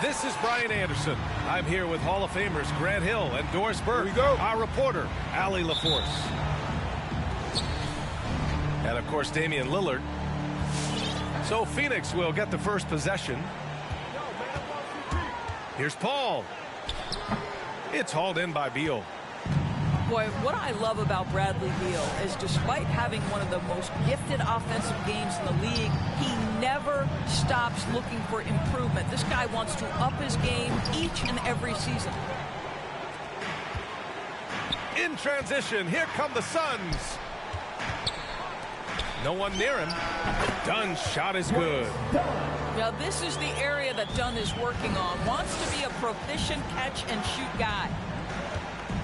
This is Brian Anderson. I'm here with Hall of Famers Grant Hill and Doris Burke. Here we go. Our reporter, Allie LaForce. And, of course, Damian Lillard. So Phoenix will get the first possession. Here's Paul. It's hauled in by Beal. Boy, what I love about Bradley Beal is despite having one of the most gifted offensive games in the league, he never stops looking for improvement. This guy wants to up his game each and every season. In transition, here come the Suns. No one near him. Dunn's shot is good. Now, this is the area that Dunn is working on. Wants to be a proficient catch-and-shoot guy.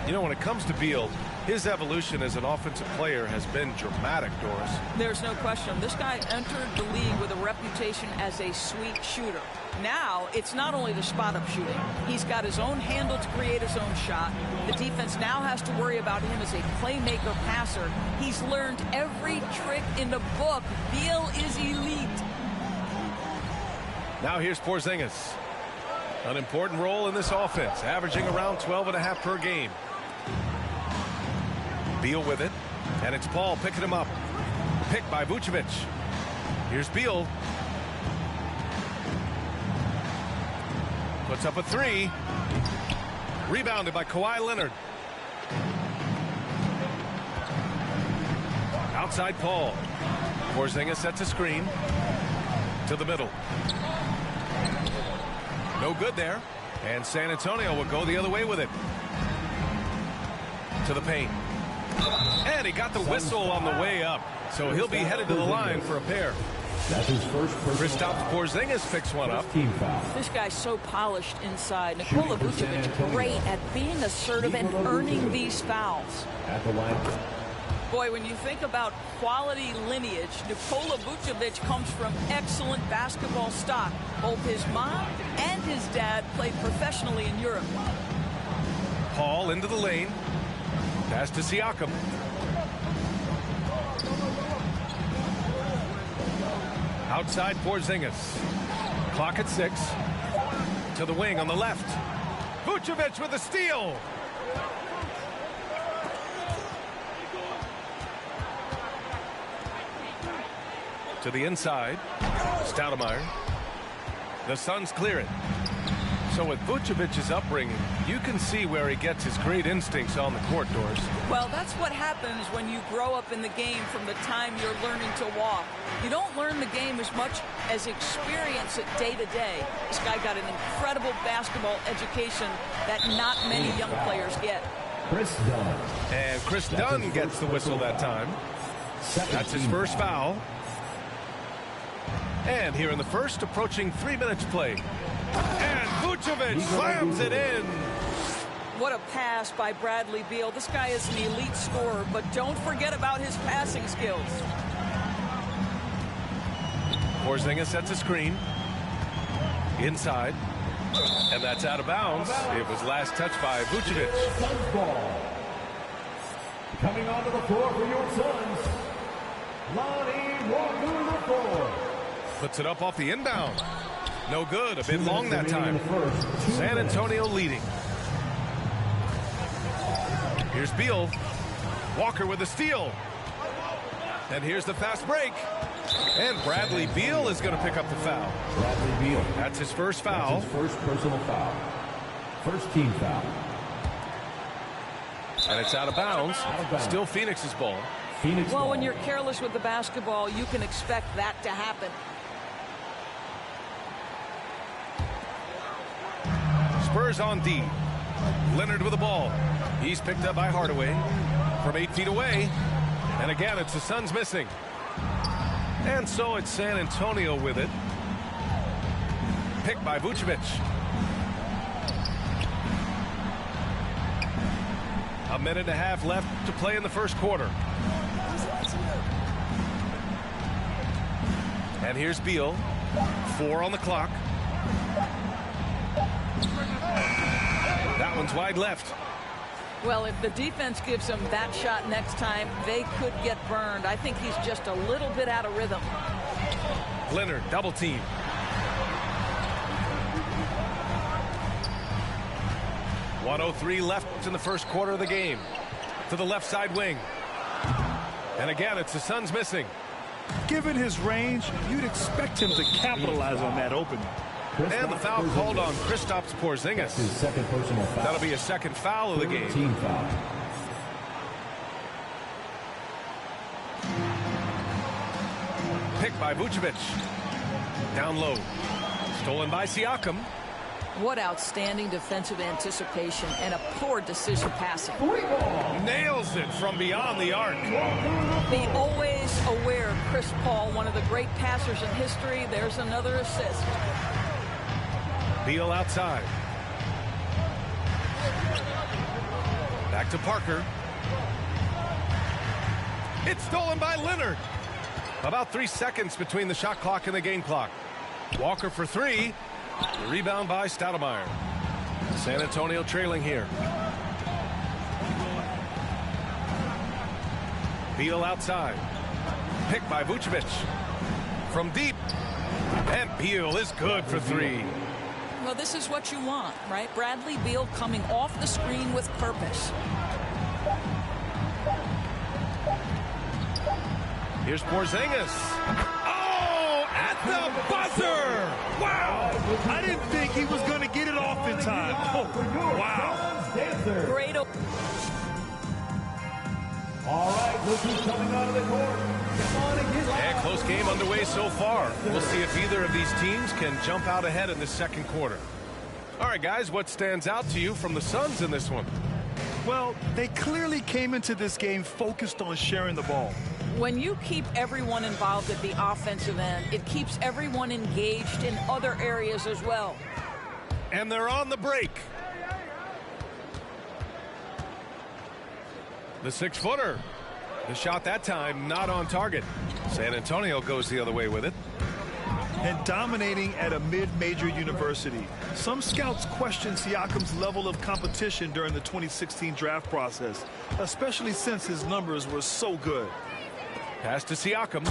You know, when it comes to Beal, his evolution as an offensive player has been dramatic, Doris. There's no question. This guy entered the league with a reputation as a sweet shooter. Now, it's not only the spot-up shooting. He's got his own handle to create his own shot. The defense now has to worry about him as a playmaker passer. He's learned every trick in the book. Beal is elite. Now here's Porzingis. An important role in this offense, averaging around 12.5 per game. Beal with it, and it's Paul picking him up. Picked by Vucevic. Here's Beal. Puts up a three. Rebounded by Kawhi Leonard. Outside Paul. Porzingis sets a screen. To the middle. No good there. And San Antonio will go the other way with it. To the paint. And he got the whistle on the way up. So he'll be headed to the line for a pair. That's his first Kristaps Porzingis picks one up. team foul. This guy's so polished inside. Nikola Vucevic great at being assertive and earning these fouls. At the line. Boy, when you think about quality lineage, Nikola Vucevic comes from excellent basketball stock. Both his mom and his dad played professionally in Europe. Paul into the lane. Pass to Siakam. Outside Porzingis. Clock at 6. To the wing on the left. Vucevic with a steal. To the inside. Stoudemire. The Suns clear it. So with Vucevic's upbringing, you can see where he gets his great instincts on the court, Doris. Well, that's what happens when you grow up in the game from the time you're learning to walk. You don't learn the game as much as experience it day to day. This guy got an incredible basketball education that not many young players get. Chris Dunn. And Chris Dunn gets the whistle that time. That's his first foul. And here in the first, approaching 3 minutes played. And Vucevic slams it in. What a pass by Bradley Beal. This guy is an elite scorer, but don't forget about his passing skills. Porzingis sets a screen. Inside. And that's out of bounds. It was last touched by Vucevic. Suns ball. Coming onto the floor for your Suns, Lonnie Walker. Puts it up off the inbound. No good. A bit long that time. San Antonio leading. Here's Beal. Walker with a steal. And here's the fast break. And Bradley Beal is going to pick up the foul. Bradley Beal. That's his first foul. That's his first personal foul. First team foul. And it's out of bounds. Still Phoenix's ball. Phoenix Well, ball. when you're careless with the basketball, you can expect that to happen. Spurs on D. Leonard with the ball. He's picked up by Hardaway from 8 feet away. And again, it's the Suns missing. And so it's San Antonio with it. Picked by Vucevic. A minute and a half left to play in the first quarter. And here's Beal. 4 on the clock. That one's wide left. Well, if the defense gives him that shot next time, they could get burned. I think he's just a little bit out of rhythm. Leonard, double team. .103 left in the first quarter of the game. To the left side wing. And again, it's the Suns missing. Given his range, you'd expect him to capitalize on that opening. And the foul called on Kristaps Porzingis. His second personal foul. That'll be a second foul of the game. Team foul. Picked by Vucevic. Down low. Stolen by Siakam. What outstanding defensive anticipation and a poor decision passing. Nails it from beyond the arc. The always aware Chris Paul, one of the great passers in history. There's another assist. Beal outside. Back to Parker. It's stolen by Leonard. About 3 seconds between the shot clock and the game clock. Walker for 3. The rebound by Stoudemire. San Antonio trailing here. Beal outside. Picked by Vucevic. From deep. And Beal is good for 3. Well, this is what you want, right? Bradley Beal coming off the screen with purpose. Here's Porzingis. Oh, at the buzzer! Wow! I didn't think he was going to get it off in time. Oh, wow. Great. All right, look who's coming out of the court. Come on and get loud. And close game underway so far. We'll see if either of these teams can jump out ahead in the second quarter. All right, guys, what stands out to you from the Suns in this one? Well, they clearly came into this game focused on sharing the ball. When you keep everyone involved at the offensive end, it keeps everyone engaged in other areas as well. And they're on the break. The 6-footer. The shot that time not on target. San Antonio goes the other way with it. And dominating at a mid-major university. Some scouts question Siakam's level of competition during the 2016 draft process, especially since his numbers were so good. Pass to Siakam.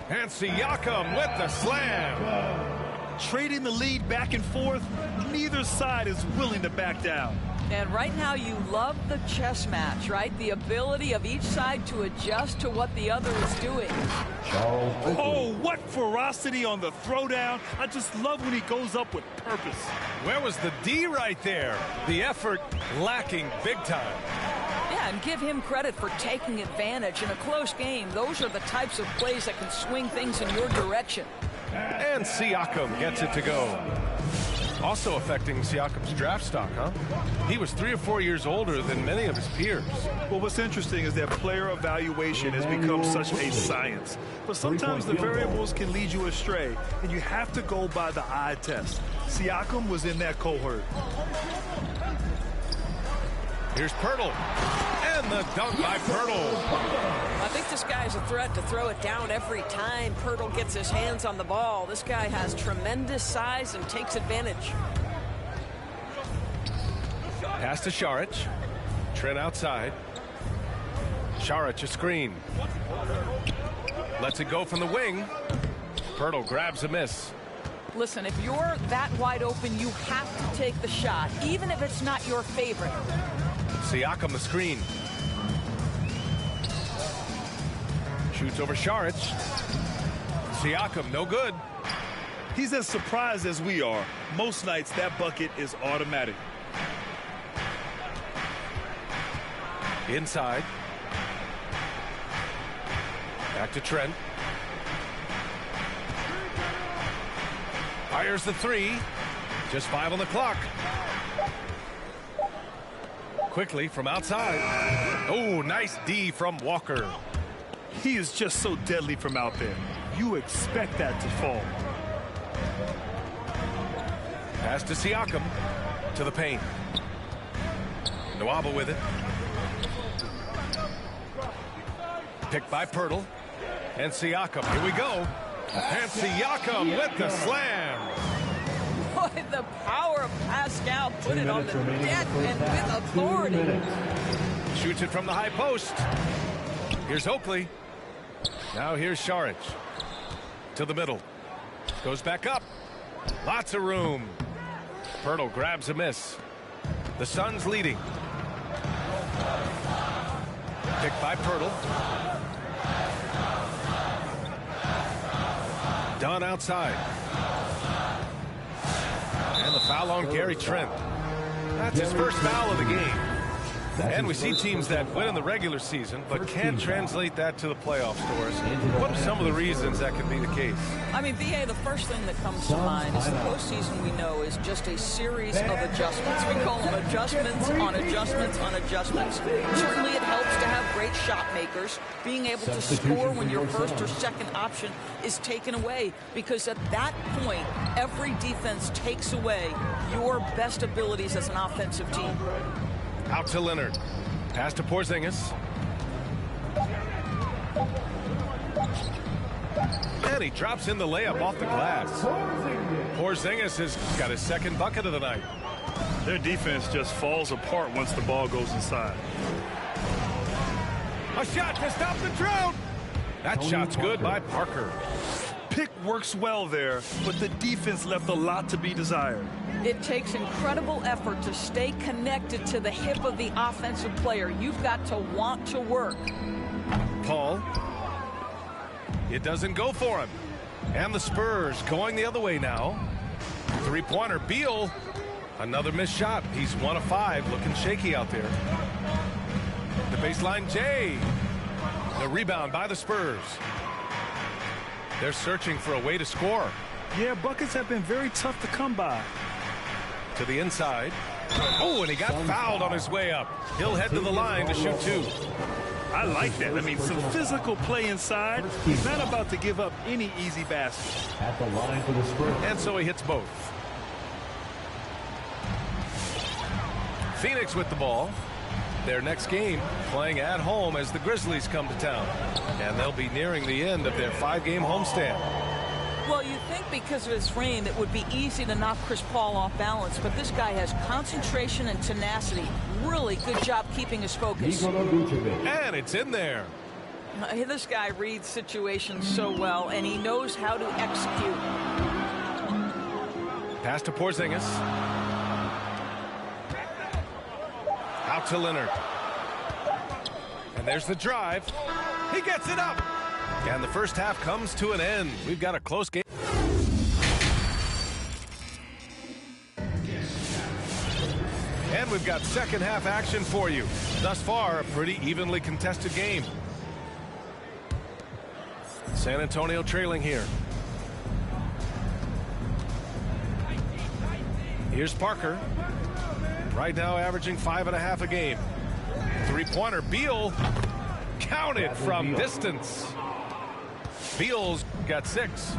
And Siakam with the slam. Trading the lead back and forth, neither side is willing to back down. And right now you love the chess match, right? The ability of each side to adjust to what the other is doing. Oh, what ferocity on the throwdown. I just love when he goes up with purpose. Where was the D right there? The effort lacking big time. Yeah, and give him credit for taking advantage in a close game. Those are the types of plays that can swing things in your direction. And Siakam gets it to go. Also affecting Siakam's draft stock, huh? He was 3 or 4 years older than many of his peers. Well, what's interesting is that player evaluation has become such a science. But sometimes the variables can lead you astray, and you have to go by the eye test. Siakam was in that cohort. Here's Pirtle. And the dunk by Pirtle. I think this guy's a threat to throw it down every time Pirtle gets his hands on the ball. This guy has tremendous size and takes advantage. Pass to Šarić. Trent outside. Šarić a screen. Lets it go from the wing. Pirtle grabs a miss. Listen, if you're that wide open, you have to take the shot, even if it's not your favorite. Siakam the screen. Shoots over Šarić. Siakam, no good. He's as surprised as we are. Most nights, that bucket is automatic. Inside. Back to Trent. Fires the three. Just 5 on the clock. Quickly from outside. Oh, nice D from Walker. He is just so deadly from out there. You expect that to fall. Pass to Siakam. To the paint. Nwaba with it. Picked by Pirtle. And Siakam. Here we go. And Siakam with the slam. Boy, the power of Pascal put it on the deck and with authority. Shoots it from the high post. Here's Oakley. Now here's Saric. To the middle. Goes back up. Lots of room. Pirtle grabs a miss. The Suns leading. Picked by Pirtle. Done outside. And the foul on Gary Trent. That's his first foul of the game. And we see teams that win in the regular season but can't translate that to the playoffs, Doris. What are some of the reasons that could be the case? I mean, BA, the first thing that comes to mind is the postseason we know is just a series of adjustments. We call them adjustments on adjustments on adjustments. Certainly it helps to have great shot makers, being able to score when your first or second option is taken away, because at that point, every defense takes away your best abilities as an offensive team. Out to Leonard. Pass to Porzingis. And he drops in the layup off the glass. Porzingis has got his second bucket of the night. Their defense just falls apart once the ball goes inside. A shot to stop the drought. That shot's good by Parker. Pick works well there, but the defense left a lot to be desired. It takes incredible effort to stay connected to the hip of the offensive player. You've got to want to work. Paul. It doesn't go for him. And the Spurs going the other way now. Three-pointer, Beal. Another missed shot. He's 1 of 5, looking shaky out there. The baseline, Jay. The rebound by the Spurs. They're searching for a way to score. Yeah, buckets have been very tough to come by. To the inside. Oh, and he got fouled on his way up. He'll head to the line to shoot 2. I like that. I mean, some physical play inside. He's not about to give up any easy basket. At the line for the Spurs. And so he hits both. Phoenix with the ball. Their next game playing at home as the Grizzlies come to town. And they'll be nearing the end of their 5-game homestand. Well, you think because of his frame it would be easy to knock Chris Paul off balance, but this guy has concentration and tenacity. Really good job keeping his focus. And it's in there. This guy reads situations so well, and he knows how to execute. Pass to Porzingis. Out to Leonard. And there's the drive. He gets it up. And the first half comes to an end. We've got a close game. And we've got second half action for you. Thus far, a pretty evenly contested game. San Antonio trailing here. Here's Parker. Right now averaging 5.5 a game. Three-pointer, Beal. Counted from distance. Beal's got 6.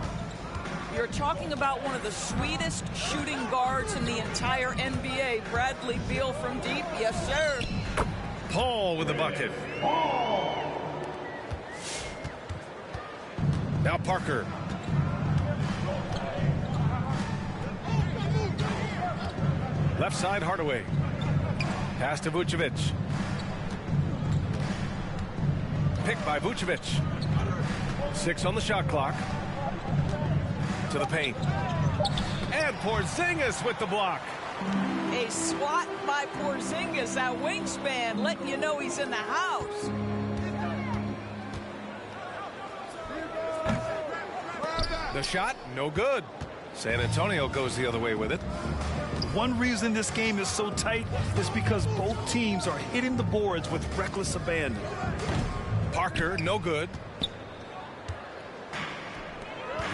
You're talking about one of the sweetest shooting guards in the entire NBA. Bradley Beal from deep. Yes, sir. Paul with the bucket. Now Parker. Left side, Hardaway. Pass to Vucevic. Picked by Vucevic. 6 on the shot clock. To the paint. And Porzingis with the block. A swat by Porzingis, that wingspan, letting you know he's in the house. The shot, no good. San Antonio goes the other way with it. One reason this game is so tight is because both teams are hitting the boards with reckless abandon. Parker, no good.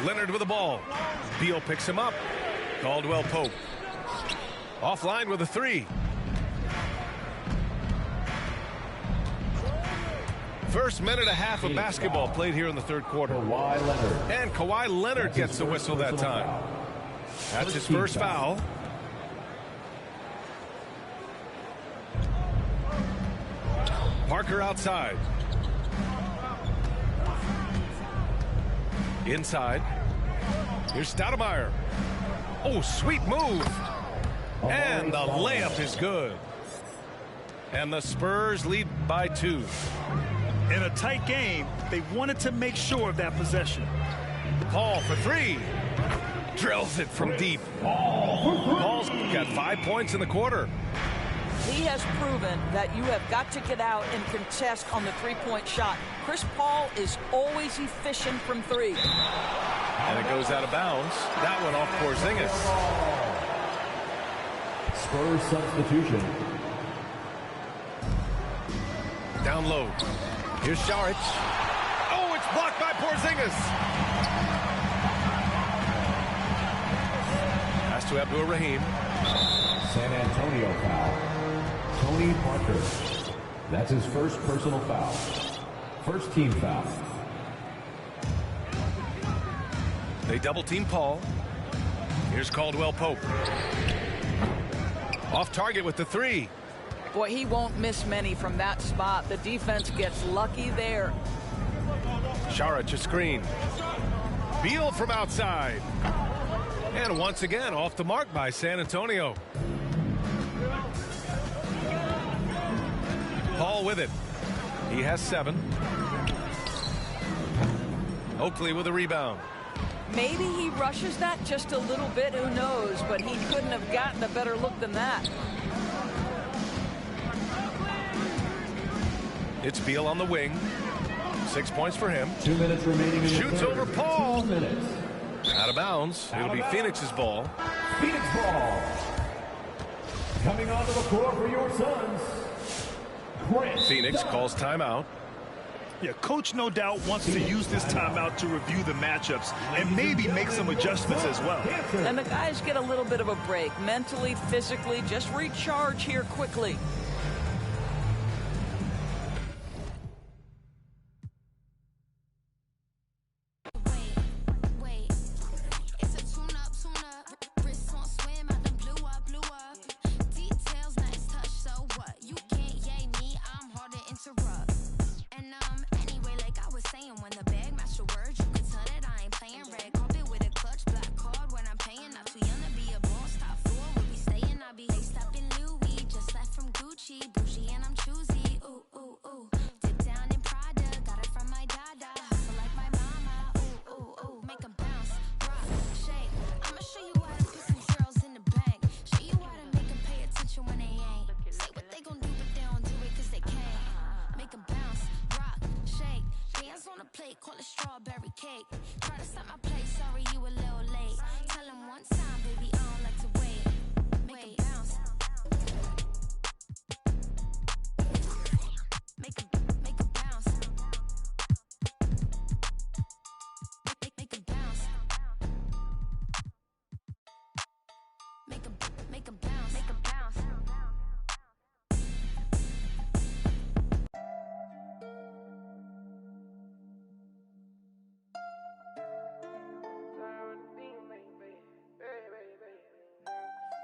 Leonard with the ball. Beal picks him up. Caldwell Pope. Offline with a three. First minute and a half of basketball played here in the third quarter. And Kawhi Leonard gets the whistle that time. That's his first foul. Parker outside. Inside. Here's Stoudemire. Oh, sweet move. And the layup is good. And the Spurs lead by 2. In a tight game, they wanted to make sure of that possession. Paul for 3. Drills it from deep. Paul's got 5 points in the quarter. He has proven that you have got to get out and contest on the three-point shot. Chris Paul is always efficient from 3. And it goes out of bounds. That one off Porzingis. Spurs substitution. Down low. Here's Saric. Oh, it's blocked by Porzingis. Pass to Abdul-Rahim. San Antonio foul. Tony Parker. That's his first personal foul. First team foul. They double team Paul. Here's Caldwell Pope. Off target with the 3. Boy, he won't miss many from that spot. The defense gets lucky there. Saric a screen. Beal from outside. And once again off the mark by San Antonio. Paul with it. He has 7. Oakley with a rebound. Maybe he rushes that just a little bit, who knows, but he couldn't have gotten a better look than that. It's Beal on the wing. 6 points for him. 2 minutes remaining. Shoots over Paul. 2 minutes. Out of bounds. It'll be Phoenix's ball. Phoenix ball. Coming onto the floor for your Suns. Phoenix calls timeout. Yeah, coach no doubt wants to use this timeout to review the matchups and maybe make some adjustments as well. And the guys get a little bit of a break. Mentally, physically, just recharge here quickly.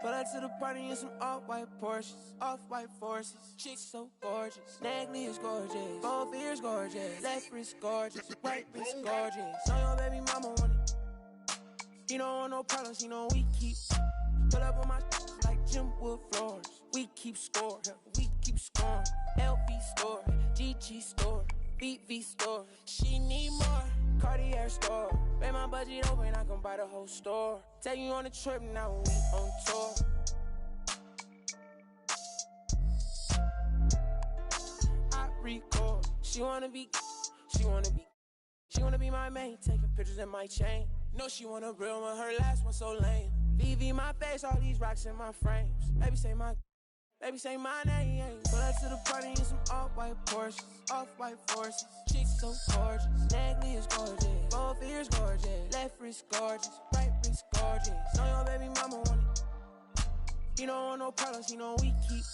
Pull up to the party in some off-white Porsches, off-white forces. Chicks so gorgeous, neck is gorgeous, both ears gorgeous, left wrist gorgeous, right wrist gorgeous. Know your baby mama want it. He don't want no problems, he know we keep. Pull up on my like Jim Wood floors. We keep score, we keep scoring. LV store, GG store, BV store. She need more. Cartier store. Pay my budget open, I can buy the whole store. Take you on a trip, now we on tour. I record. She wanna be my main. Taking pictures in my chain. No, she want a real one, her last one so lame. VV my face, all these rocks in my frames. Baby say my Baby, say my name. Pull up to the party in some off-white Porsches, off-white forces. Chicks so gorgeous, neck is gorgeous, both ears gorgeous, left wrist gorgeous, right wrist gorgeous. Know your baby mama want it. He don't want no problems, he know we keep.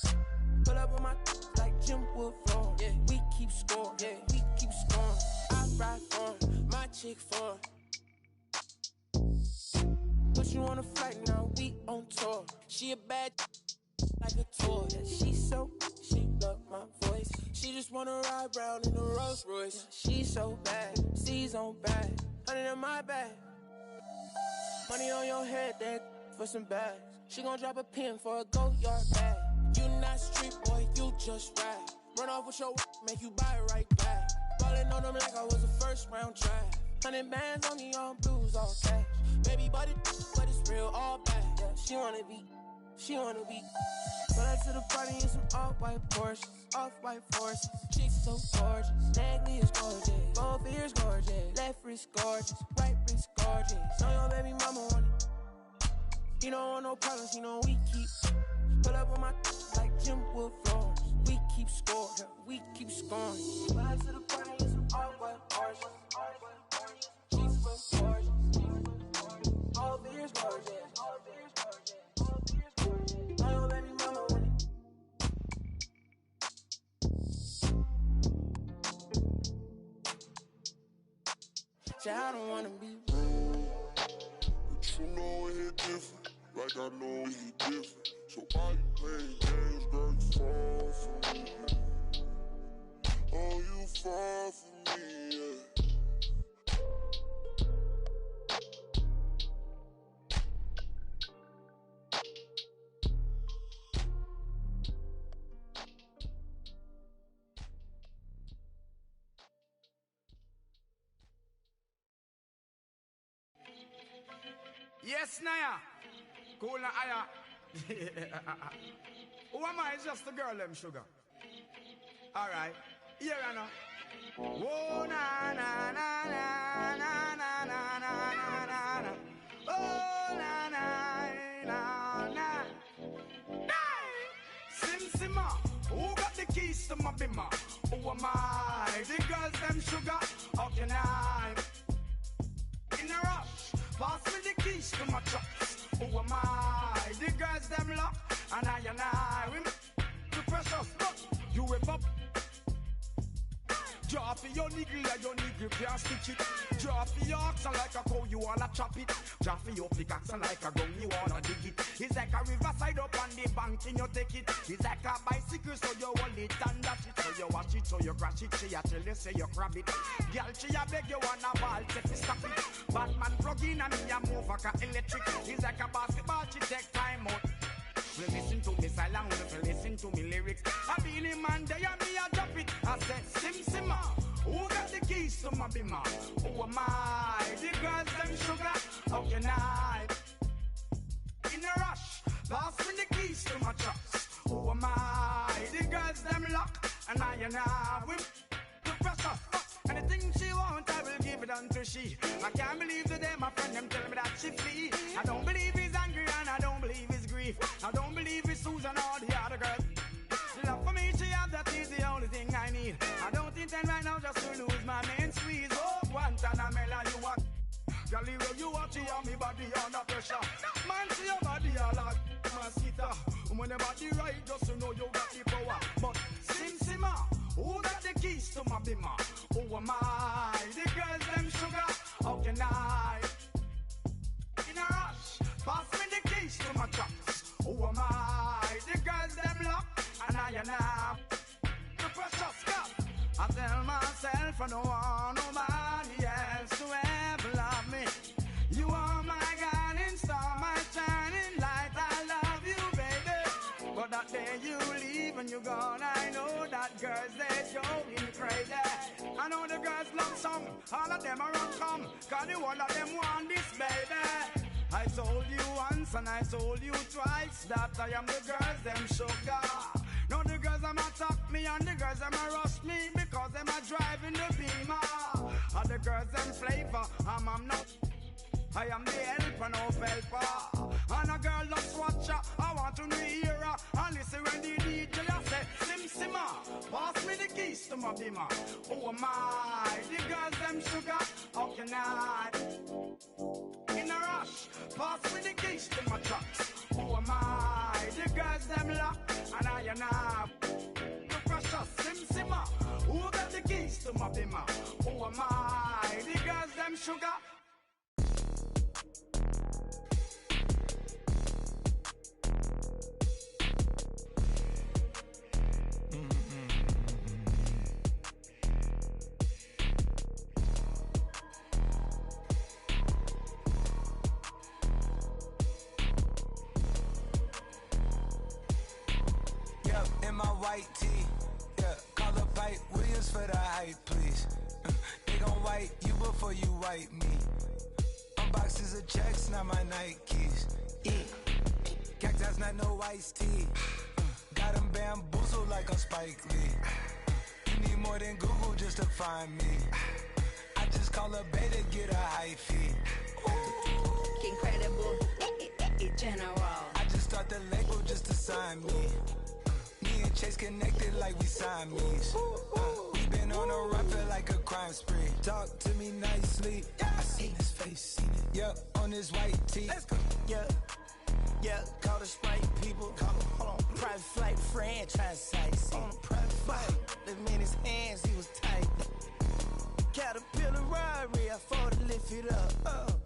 Pull up on my like Jim Wood floor. Yeah, we keep scoring. Yeah, we keep scoring. I ride for him, my chick for him. Put you on a flight now, we on tour. She a bad like a toy. Yeah, she love my voice. She just wanna ride round in a Rolls Royce. Yeah, she so bad, C's on bad, 100 in my bag. Money on your head, that for some bags. She gon' drop a pin for a go yard bag. You not street boy, you just ride. Run off with your make you buy it right back. Ballin' on them like I was a first round draft. 100 bands on me, all blues, all cash. Baby, but it's real, all bad. Yeah, she wanna be. Pull up to the party in some off-white Porsches, off-white forces. Chicks so gorgeous, neck is gorgeous, both ears gorgeous, left wrist gorgeous, right wrist gorgeous. Know your baby mama want it. He don't want no problems, he know we keep. Pull up on my like Jim Wood floors. We keep scoring, yeah, we keep scoring. Pull up to the party in some off-white Porsches, off-white forces. Chicks so gorgeous, both ears gorgeous. I don't wanna be rude, but you know he different, like I know he different. So why you playing games, girl? You fall for me. Oh, you fall for me, yeah. Yes, Naya. Cool na aya. Who am I? It's just the girl, them sugar. Alright. Here I know. Whoa, na na na na na na na na na na. Oh, na na na na. Sim Simma. Who got the keys to my bimmer? Who am I? The girls, them sugar. How can I? In a rush. Pass me the keys to my trucks. Who am I? The girls them lock. And I we the precious. You whip up. Drop your niggle and your niggle can't stitch it. Drop your oxen like a cow, you wanna chop it. Drop your pickaxe like a gun, you wanna dig it. It's like a riverside up on the bank and you take it. It's like a bicycle, so you hold it and dash it. So you wash it, so you crash it. She a tell you, say you grab it. Girl, she a beg you wanna ball, take it, stop it. Batman plug in and me a move like a electric. It's like a basketball, she take time out. Well, listen to me silent, well, listen to me lyrics. I be the man there and me a drop it. I said, Sim Simma, who got the keys to my bimmer? Who am I? The girls them sugar, how can I? In a rush, pass me the keys to my trucks. Who am I? The girls them lock, and I whip the precious. Anything she want, I will give it unto she. I can't believe the day my friend them tell me that she flee. I don't believe he's angry and I don't believe he's grief. I don't believe it's Susan or the other girls. Love for me, she have, that is the only thing I need. I don't intend right now just to lose my main squeeze. Oh, Guantanamela, you want Galileo, you want to have me body under pressure. Man, see your body a lot, mosquito. When the body right, just to know you got the power. But Sim Simma, who got the keys to my bimmer? Who am I? The girls, them sugar, how can I? In a rush, pass me the keys to my trucks. Who am I? The girls, them lock, and I the precious cup. I tell myself I don't want nobody else to ever love me. You are my guiding star, my shining light. I love you, baby. But that day you leave and you're gone, I know that girls, they going crazy. I know the girls love song, all of them are on come, cause the one of them want this, baby. I told you once and I told you twice that I am the girls, them sugar. Now the girls them attack me and the girls them rush me because them are driving the beamer. And the girls them flavor, I'm not. I am the helper, no helper. And a girl loves watcher. I want to hear her. And listen when the DJ say, Sim Simma, pass me the keys to my bimmer. Oh my, the girls them sugar. How can I? In a rush, pass me the keys to my trucks. Oh my, the girls them lock. And I am now. The precious Sim Simma. Who got the keys to my bimmer? Oh my, the girls them sugar. White tee, yeah, call up Pipe Williams for the hype, please. They gon' wipe you before you wipe me. Unboxes of checks, not my Nikes. Cacti's not no iced tea. Got them bamboozled like I'm Spike Lee. You need more than Google just to find me. I just call a beta, get a high fee. Incredible, general. I just start the label just to sign me. Me and Chase connected like we Siamese. We been on a run, feel like a crime spree. Talk to me nicely. I seen his face, seen it. Yup, on his white tee. Let's go. Yeah, call the Sprite people. Call them, hold on. Private flight franchise sites. On a private flight. Them in his hands, he was tight. Caterpillar robbery, I fought to lift it up.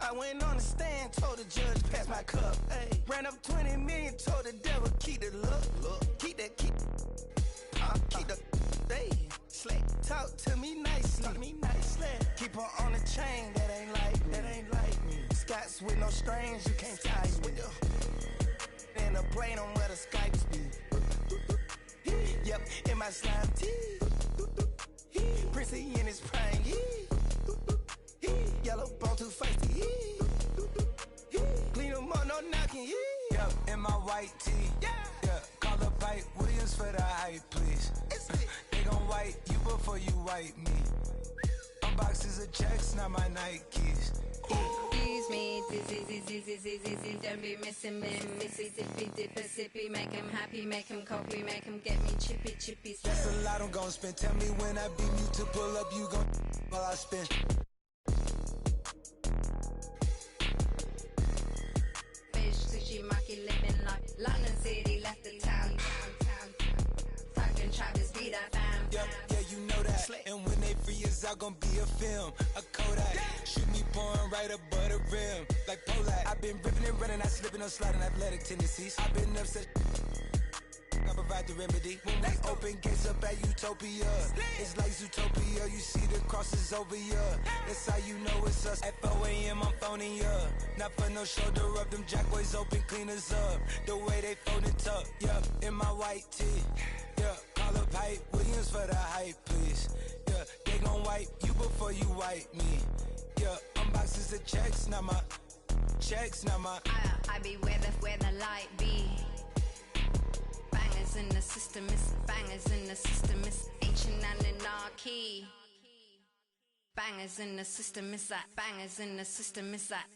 I went on the stand, told the judge, pass my cup. Ay. Ran up 20 million, told the devil, keep the look. Keep that, keep the, hey. Slay, talk to me nicely. Keep her on the chain, that ain't like me. Scots with no strings, you can't tie me. In a plane on where the Skypes be. Yep, in my slime tee. Prissy in his prime, yellow bone too feisty, clean him up, no knocking, Yup, in my white tee, yeah, call up Pipe Williams for the hype, please. They gon' wipe you before you wipe me. Unboxes of checks, not my Nikes. Excuse me, dizzy, don't be missing me. Missy, dippy, sippy, make him happy, make him copy, make him get me chippy. That's a lot I'm gon' spend. Tell me when I beam you to pull up, you gon' while I spend. Fish, sushi, maki, living like London City, left the town. Fucking Travis beat that fam. Yeah, you know that. And when they free us out, gon' be a film, a Kodak. Shoot me pouring right above the rim, like Polak. I've been ripping and running, not slipping or sliding, athletic tendencies. I've been upset. I provide the remedy. When we open gates up at Utopia, it's like Zootopia. You see the crosses over here. That's how you know it's us. At 4 a.m. I'm phoning ya. Not for no shoulder rub. Them jack boys open cleaners up. The way they fold it up. Yup, in my white tee. Yeah, call up Pipe Williams for the hype, please. Yeah, they gon' wipe you before you wipe me. Yeah, unboxes of checks, not my. I be where the light be. Bangers in the system, it's ancient anarchy. Bangers in the system, it's that. Bangers in the system, it's that.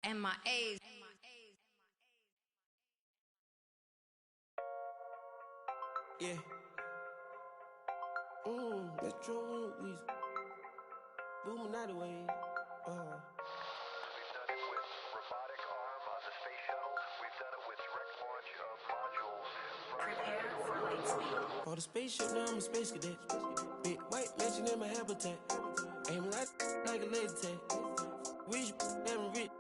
MIAs. Yeah. Metro Weezy. Boom, not away. We've done it with robotic arm on the space shuttles. We've done it with direct launch of modules. Prepare for light speed. For the spaceship, now I'm a space cadet. Big white mansion in my habitat. Aim like a laser tag. Wish never rich.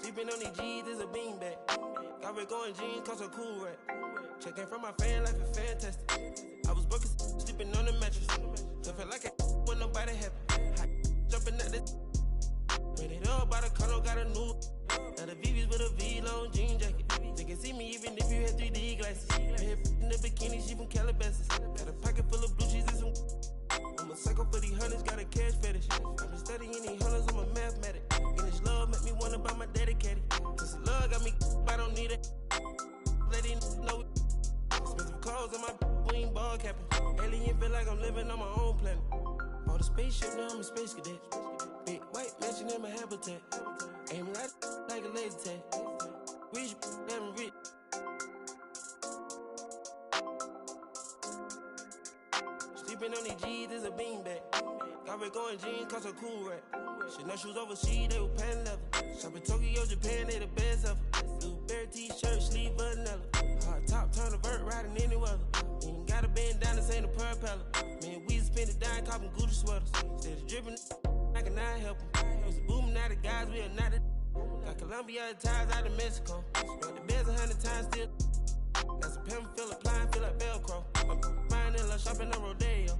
Sleeping on these G's is a beanbag. Got red going jeans, cause a cool rack. Checking from my fan life is fantastic. I was broken, sleeping on the mattress. So felt like I when nobody happy. Jumping at the when it all by the color, got a new. Now the VV's with a V-long jean jacket. They can see me even if you had 3D glasses. Head in the bikini, she from Calabasas. Got a pocket full of blue cheese and some. I'm a psycho for these hundreds, got a cash fetish. I've been studying these hundreds, I'm a mathematic. And this love make me wonder about my dedicated. This love got me, I don't need it. Let it know. Expensive clothes on my we ain't bum. alien, feel like I'm living on my own planet. Bought a spaceship, now I'm a space cadet. Big white mansion in my habitat. Aim like a laser tag. Rich, damn rich. Sleeping on these G's is a beanbag. Got red going jeans, cause a cool rack. Shit, no shoes overseas, they were pan leather. Shop in Tokyo, Japan, they the best ever. Blueberry t-shirt, sleeve vanilla. Hard top, turn a vert, riding any weather. Ain't gotta bend down, this ain't a propeller. Man, we spend it down, copping Gucci sweaters. Instead of dripping, I cannot help them. Used to boom, now the guys, we are not the. Got Colombia ties out of Mexico. Got the beds 100 times still. Got some pimp, feel applying, feel like Velcro. Buying in love, shopping on Rodeo.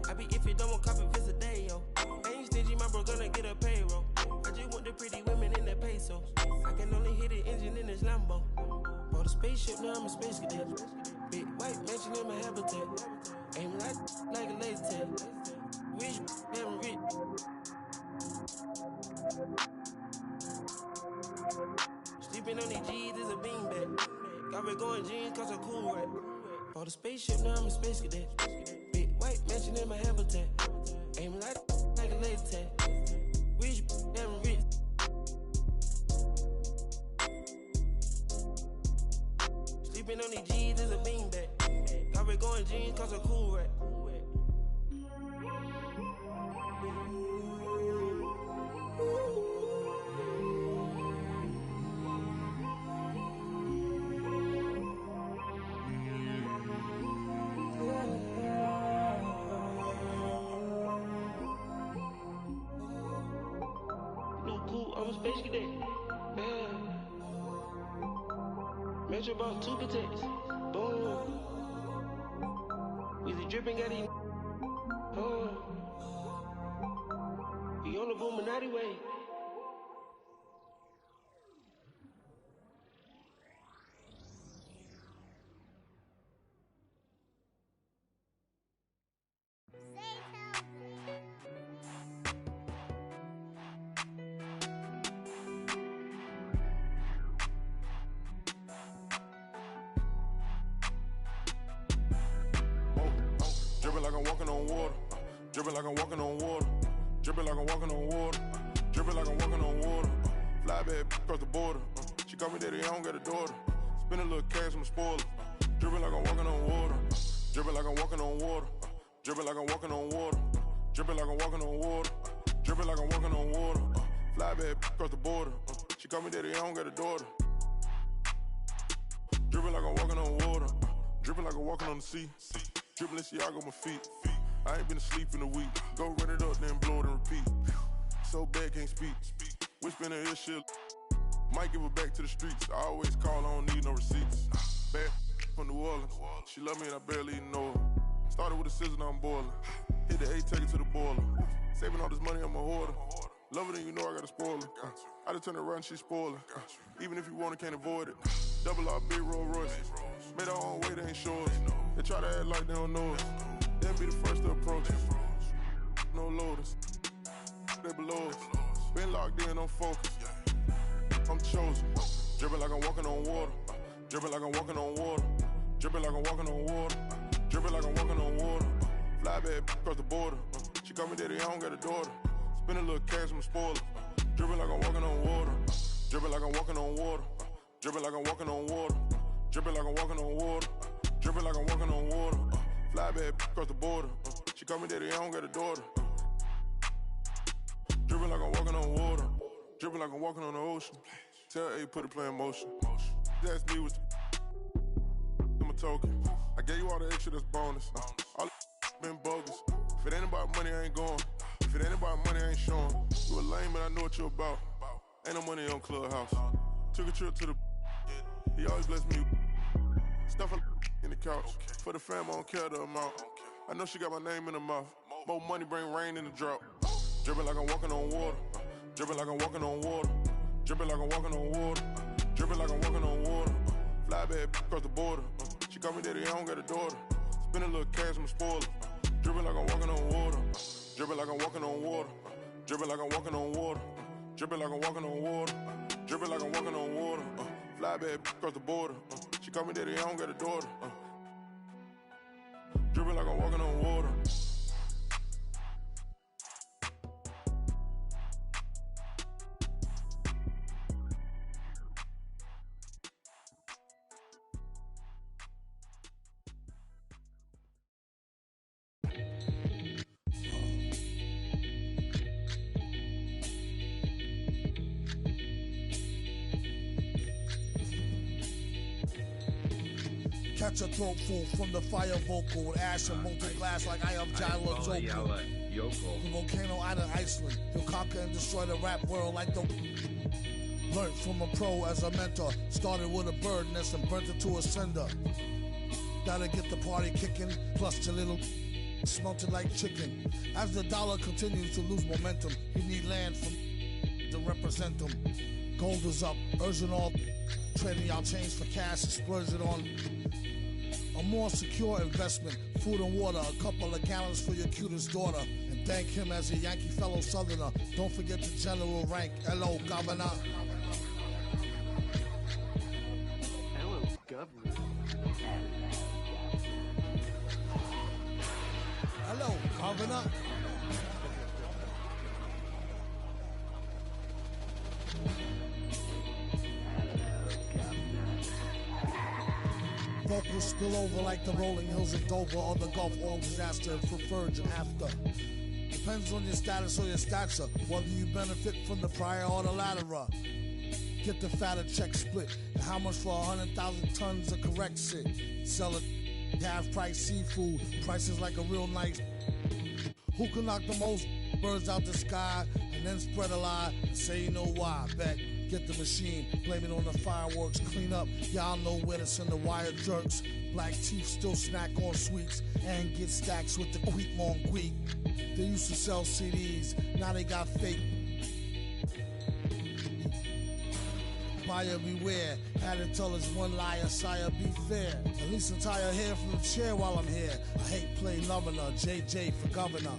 I be if you don't want copy, visit day, yo. Ain't stingy, my bro gonna get a payroll. I just want the pretty women in the pesos. I can only hit the engine in this Lambo. Bought a spaceship, now I'm a space cadet. Big white mansion in my habitat. Aim like a laser tag. Rich, damn rich. Sleeping on these G's is a beanbag. Got red going jeans, cause a cool rack. Bought a spaceship, now I'm a space cadet. Big white mansion in my habitat. Aim like a laser tag. Rich, damn rich. Sleeping on these G's is a beanbag. Got red going jeans, cause a cool rack. I'm a space cadet. Yeah. Metro bought 2 protects. Boom. Weezy dripping, got it. We on the Boominati way. Dripping like I'm walking on water. Dripping like I'm walking on water. Dripping like I'm walking on water. Dripping like I'm walking on water. Fly back across the border. She call me daddy, I don't got a daughter. Spend a little cash, I'm a spoiler. Dripping like I'm walking on water. Dripping like I'm walking on water. Dripping like I'm walking on water. Dripping like I'm walking on water. Dripping like I'm walking on water. Fly back across the border. She call me daddy, I don't got a daughter. Dripping like I'm walking on water. Dripping like I'm walking on the sea. Dripping Balenciaga on my feet. I ain't been asleep in a week. Go run it up, then blow it and repeat. So bad, can't speak. Whispering in her shit. Might give her back to the streets. I always call, I don't need no receipts. Bad from New Orleans. She love me and I barely even know her. Started with a scissors, now I'm boiling. Hit the A, take it to the boiler. Saving all this money, I'm a hoarder. Love her, then you know I got a spoiler. I just turn around, she's spoiling. Even if you want it, can't avoid it. Double R, big Rolls Royce. Made our own way, they ain't sure. They try to act like they don't know us. They'll be the first to approach us. No loaders. They below us. Been locked in, I'm focused. I'm chosen. Dripping like I'm walking on water. Dripping like I'm walking on water. Dripping like I'm walking on water. Dripping like I'm walking on water. Fly back across the border. She call me daddy, I don't got a daughter. Spend a little cash, I'm a spoiler. Dripping like I'm walking on water. Dripping like I'm walking on water. Dripping like I'm walking on water. Dripping like I'm walking on water. Dripping like I'm walking on water. Fly back across the border. She call me daddy, I don't got a daughter. Dripping like I'm walking on water. Dripping like I'm walking on the ocean. Tell A, put a play in motion. Ask me what's my token. I gave you all the extra, that's bonus. All been bogus. If it ain't about money, I ain't going. If it ain't about money, I ain't showing. You a lame, but I know what you about. Ain't no money on Clubhouse. Took a trip to the. He always bless me. Stuff in the couch. For the fam, I don't care the amount. I know she got my name in her mouth. More money bring rain in the drought. Dripping like I'm walking on water. Dripping like I'm walking on water. Dripping like I'm walking on water. Dripping like I'm walking on water. Fly back across the border. She call me daddy, I don't got a daughter. Spend a little cash, I'm a spoiler. Dripping like I'm walking on water. Dripping like I'm walking on water. Dripping like I'm walking on water. Dripping like I'm walking on water. Dripping like I'm walking on water. Fly back across the border. She call me daddy, I don't got a daughter. Dripping like I'm walking on water. Catch a throat full from the fire vocal with ash and molten glass like I am Jalo Joko. The volcano out of Iceland. He'll conquer and destroy the rap world like the... Learned from a pro as a mentor. Started with a bird nest and burnt it to a cinder. Gotta get the party kicking. Plus your little... smelted like chicken. As the dollar continues to lose momentum, you need land from... to represent them. Gold is up. Urging all... trading y'all change for cash and splurge it on... a more secure investment. Food and water, a couple of gallons for your cutest daughter. And thank him as a Yankee fellow Southerner. Don't forget the general rank. Hello, Governor. Hello, Governor. Hello, Governor. Vocals spill over like the rolling hills of Dover or the Gulf Oil disaster for Virgin after. Depends on your status or your stature, whether you benefit from the prior or the latter. Get the fatter check split. And how much for 100,000 tons of correct shit? Sell it half price seafood, prices like a real nice. Who can knock the most birds out the sky and then spread a lie and say you know why? Bet. Get the machine, blame it on the fireworks, clean up. Y'all know where to send the wire jerks. Black teeth still snack on sweets and get stacks with the quick long quick. They used to sell CDs, now they got fake. Buyer beware, had to tell us one liar, sire be fair. At least untie her hair from the chair while I'm here. I hate play loving her, JJ for governor.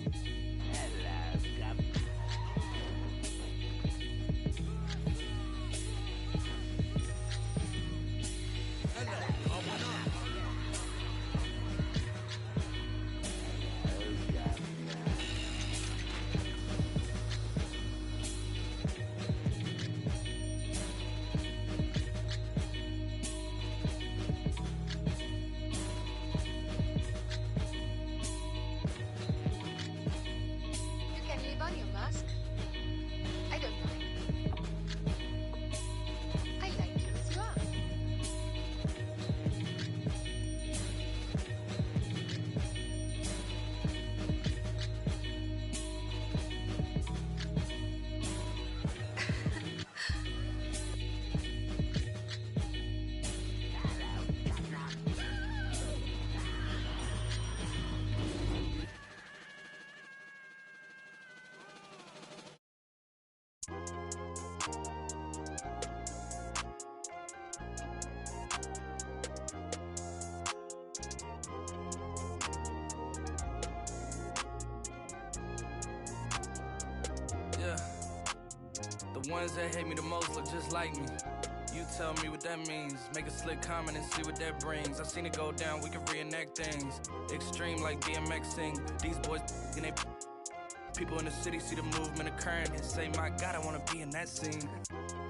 The ones that hate me the most look just like me. You tell me what that means. Make a slick comment and see what that brings. I seen it go down, we can reenact things. Extreme like DMXing. These boys and they people in the city see the movement occurring and say, my God, I wanna be in that scene.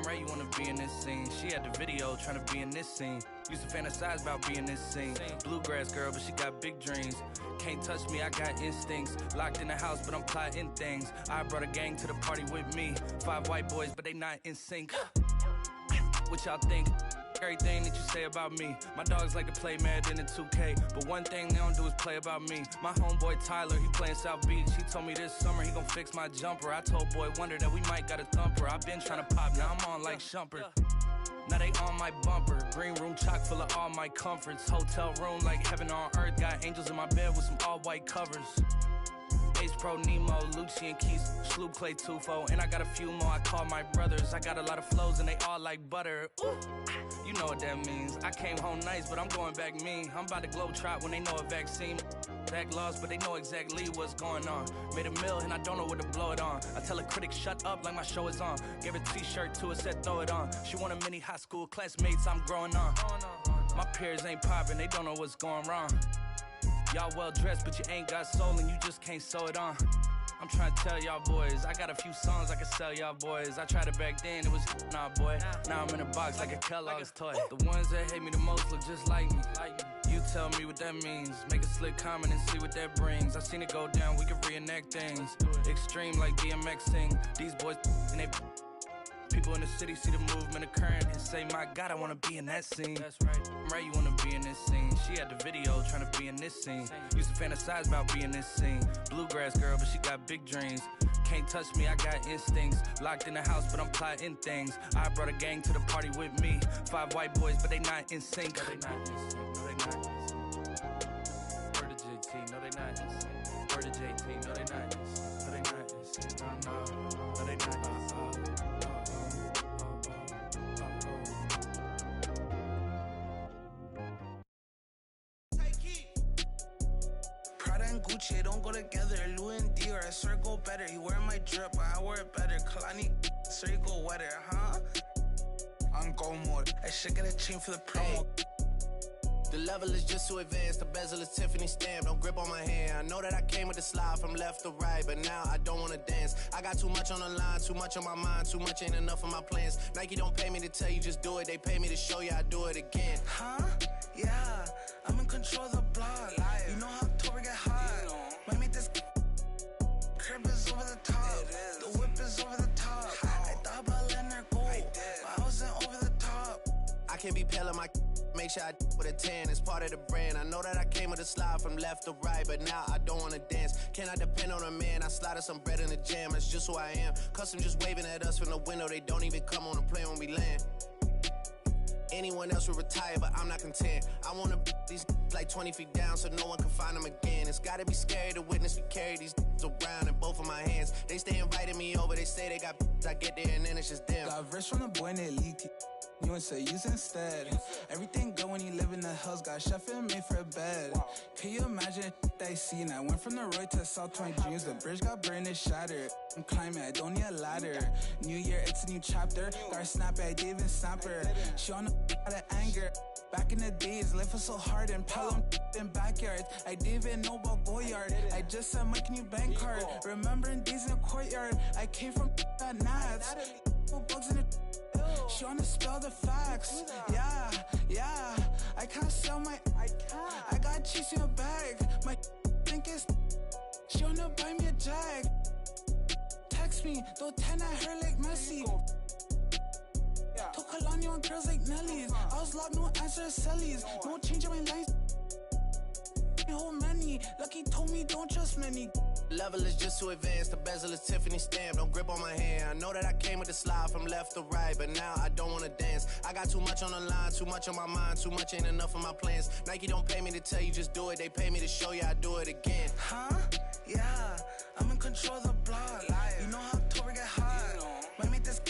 Right, you wanna be in this scene. She had the video trying to be in this scene. Used to fantasize about being this scene. Bluegrass girl, but she got big dreams. Can't touch me, I got instincts. Locked in the house, but I'm plotting things. I brought a gang to the party with me. 5 white boys, but they not in sync. What y'all think? Everything that you say about me. My dogs like to play Madden in 2K, but one thing they don't do is play about me. My homeboy Tyler, he playing South Beach. He told me this summer he gon' fix my jumper. I told Boy Wonder that we might got a thumper. I been trying to pop, now I'm on like Shumpert. Now they on my bumper. Green room chock full of all my comforts. Hotel room like heaven on earth. Got angels in my bed with some all white covers. Ace Pro Nemo, Lucci and Keys, Sloop Clay Tufo, and I got a few more I call my brothers. I got a lot of flows and they all like butter. Ooh, you know what that means. I came home nice, but I'm going back mean. I'm about to globe trot when they know a vaccine. Back lost, but they know exactly what's going on. Made a meal and I don't know what to blow it on. I tell a critic shut up like my show is on. Gave a t-shirt to her, said throw it on. She want a mini high school classmates, I'm growing on. My peers ain't popping, they don't know what's going wrong. Y'all well dressed, but you ain't got soul and you just can't sew it on. I'm trying to tell y'all boys, I got a few songs I can sell y'all boys. I tried it back then, it was nah boy. Now I'm in a box like a Kellogg's toy. The ones that hate me the most look just like me. You tell me what that means. Make a slick comment and see what that brings. I seen it go down, we can reenact things. Extreme like DMXing. These boys and they People in the city see the movement occurring and say, my God, I wanna be in that scene. That's right. Right, you wanna be in this scene. She had the video trying to be in this scene. Used to fantasize about being this scene. Bluegrass girl, but she got big dreams. Can't touch me, I got instincts. Locked in the house, but I'm plotting things. I brought a gang to the party with me. 5 white boys, but they not in sync. No, they not in sync. No, they not in sync. Word to JT, no, they not in sync. Word to JT, no, they not in sync. No, they not in sync. No, they not in sync. Prada and Gucci don't go together. Louis and Dior, I swear go better. You wear my drip, but I wear it better. Kalani, so you go wetter, huh? I'm go mode. I should get a chain for the promo. The level is just too advanced. The bezel is Tiffany stamped. Don't grip on my hand. I know that I came with the slide from left to right, but now I don't wanna dance. I got too much on the line, too much on my mind, too much ain't enough of my plans. Nike don't pay me to tell you just do it. They pay me to show you I do it again. Huh? Yeah, I'm in control of the block. You know how October get hot. Might make this crib is over the top. The whip is over the top. I thought about letting her go, but I wasn't over the top. I can't be pale in my make sure I with a 10. It's part of the brand. I know that I came with a slide from left to right, but now I don't wanna dance. Can I depend on a man? I slided some bread in the jam. That's just who I am. Custom just waving at us from the window. They don't even come on the plane when we land. Anyone else would retire, but I'm not content. I wanna these like 20 feet down so no one can find them again. It's gotta be scary to witness me carry these around in both of my hands. They stay inviting me over, they say they got I get there and then it's just them. Got verse from the boy and they leaked it. You would say use instead. Everything good when you live in the hills. Got chef and made for a bed. Can you imagine they seen? I went from the road to South 20 dreams. The bridge got burned and shattered. I'm climbing, I don't need a ladder. New year, it's a new chapter. Got snap it, I didn't even snap her. She on the out of anger. Back in the days, life was so hard and Pelham in backyards. I didn't even know about Goyard. I just said my new bank card. Remembering days in the courtyard. I came from at Nats. Bugs in the she wanna spell the facts. Yeah. I can't sell my. I got cheese in a bag. My think is. She wanna buy me a jag. Text me, though 10 at her like Messi. Took Kalani on girls like Nelly's. I was locked, no answer to Sellies. No change in my lines. Whole many. Lucky told me don't trust many. Level is just too advanced. The bezel is Tiffany stamped. Don't grip on my hand. I know that I came with the slide from left to right, but now I don't wanna dance. I got too much on the line, too much on my mind, too much ain't enough of my plans. Nike don't pay me to tell you just do it. They pay me to show you I do it again. Huh? Yeah, I'm in control of the block. You know how October get hot. Might make this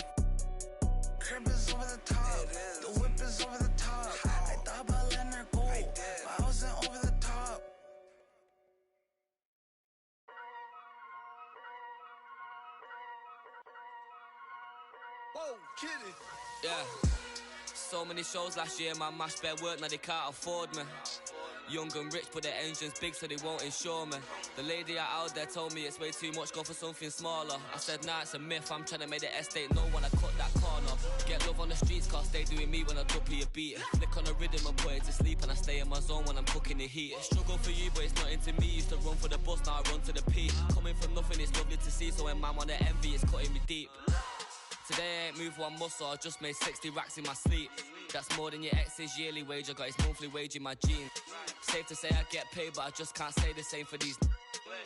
crib is over the top. The whip is over the top. I thought about letting her go, but I wasn't over the top. Whoa, kitty. Yeah. So many shows last year, my mash bare work, now they can't afford me. Young and rich, but their engine's big, so they won't insure me. The lady out there told me it's way too much, go for something smaller. I said, nah, it's a myth, I'm trying to make the estate know when I cut that corner. Get love on the streets, cause they doing me when I double a beat. Flick on the rhythm and put it to sleep, and I stay in my zone when I'm cooking the heat. Struggle for you, but it's not into me. Used to run for the bus, now I run to the peak. Coming from nothing, it's lovely to see, so when man on the envy, it's cutting me deep. Today I ain't moved one muscle, I just made 60 racks in my sleep. That's more than your ex's yearly wage, I got his monthly wage in my jeans. Safe to say I get paid, but I just can't say the same for these.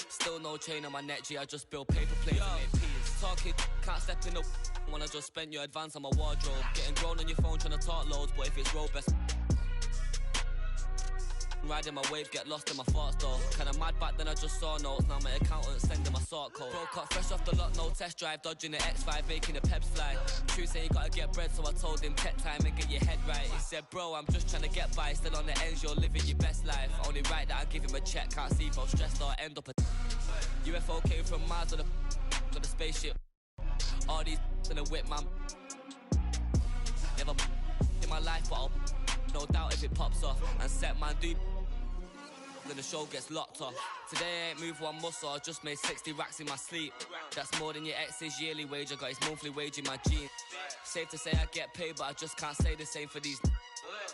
Still no chain on my neck, G, I just build paper planes and make peas. Talking, can't step in the when I just spent your advance on my wardrobe. Getting grown on your phone trying to talk loads, but if it's road best. Riding my wave, get lost in my thoughts though. Kinda mad back then I just saw notes, now my accountant sending my sort code. Broke up fresh off the lot, no test drive, dodging the X5, making the peps fly. True say you gotta get bread, so I told him tech time and get your head right. He said, bro, I'm just trying to get by, still on the ends, you're living your best life. Only right that I give him a check, can't see if I'm stressed or end up a UFO came from Mars or the spaceship. All these in the whip, man. Never in my life, but I'll no doubt if it pops off. And set man do then the show gets locked off. Today I ain't moved one muscle, I just made 60 racks in my sleep. That's more than your ex's yearly wage, I got his monthly wage in my jeans. Safe to say I get paid, but I just can't say the same for these.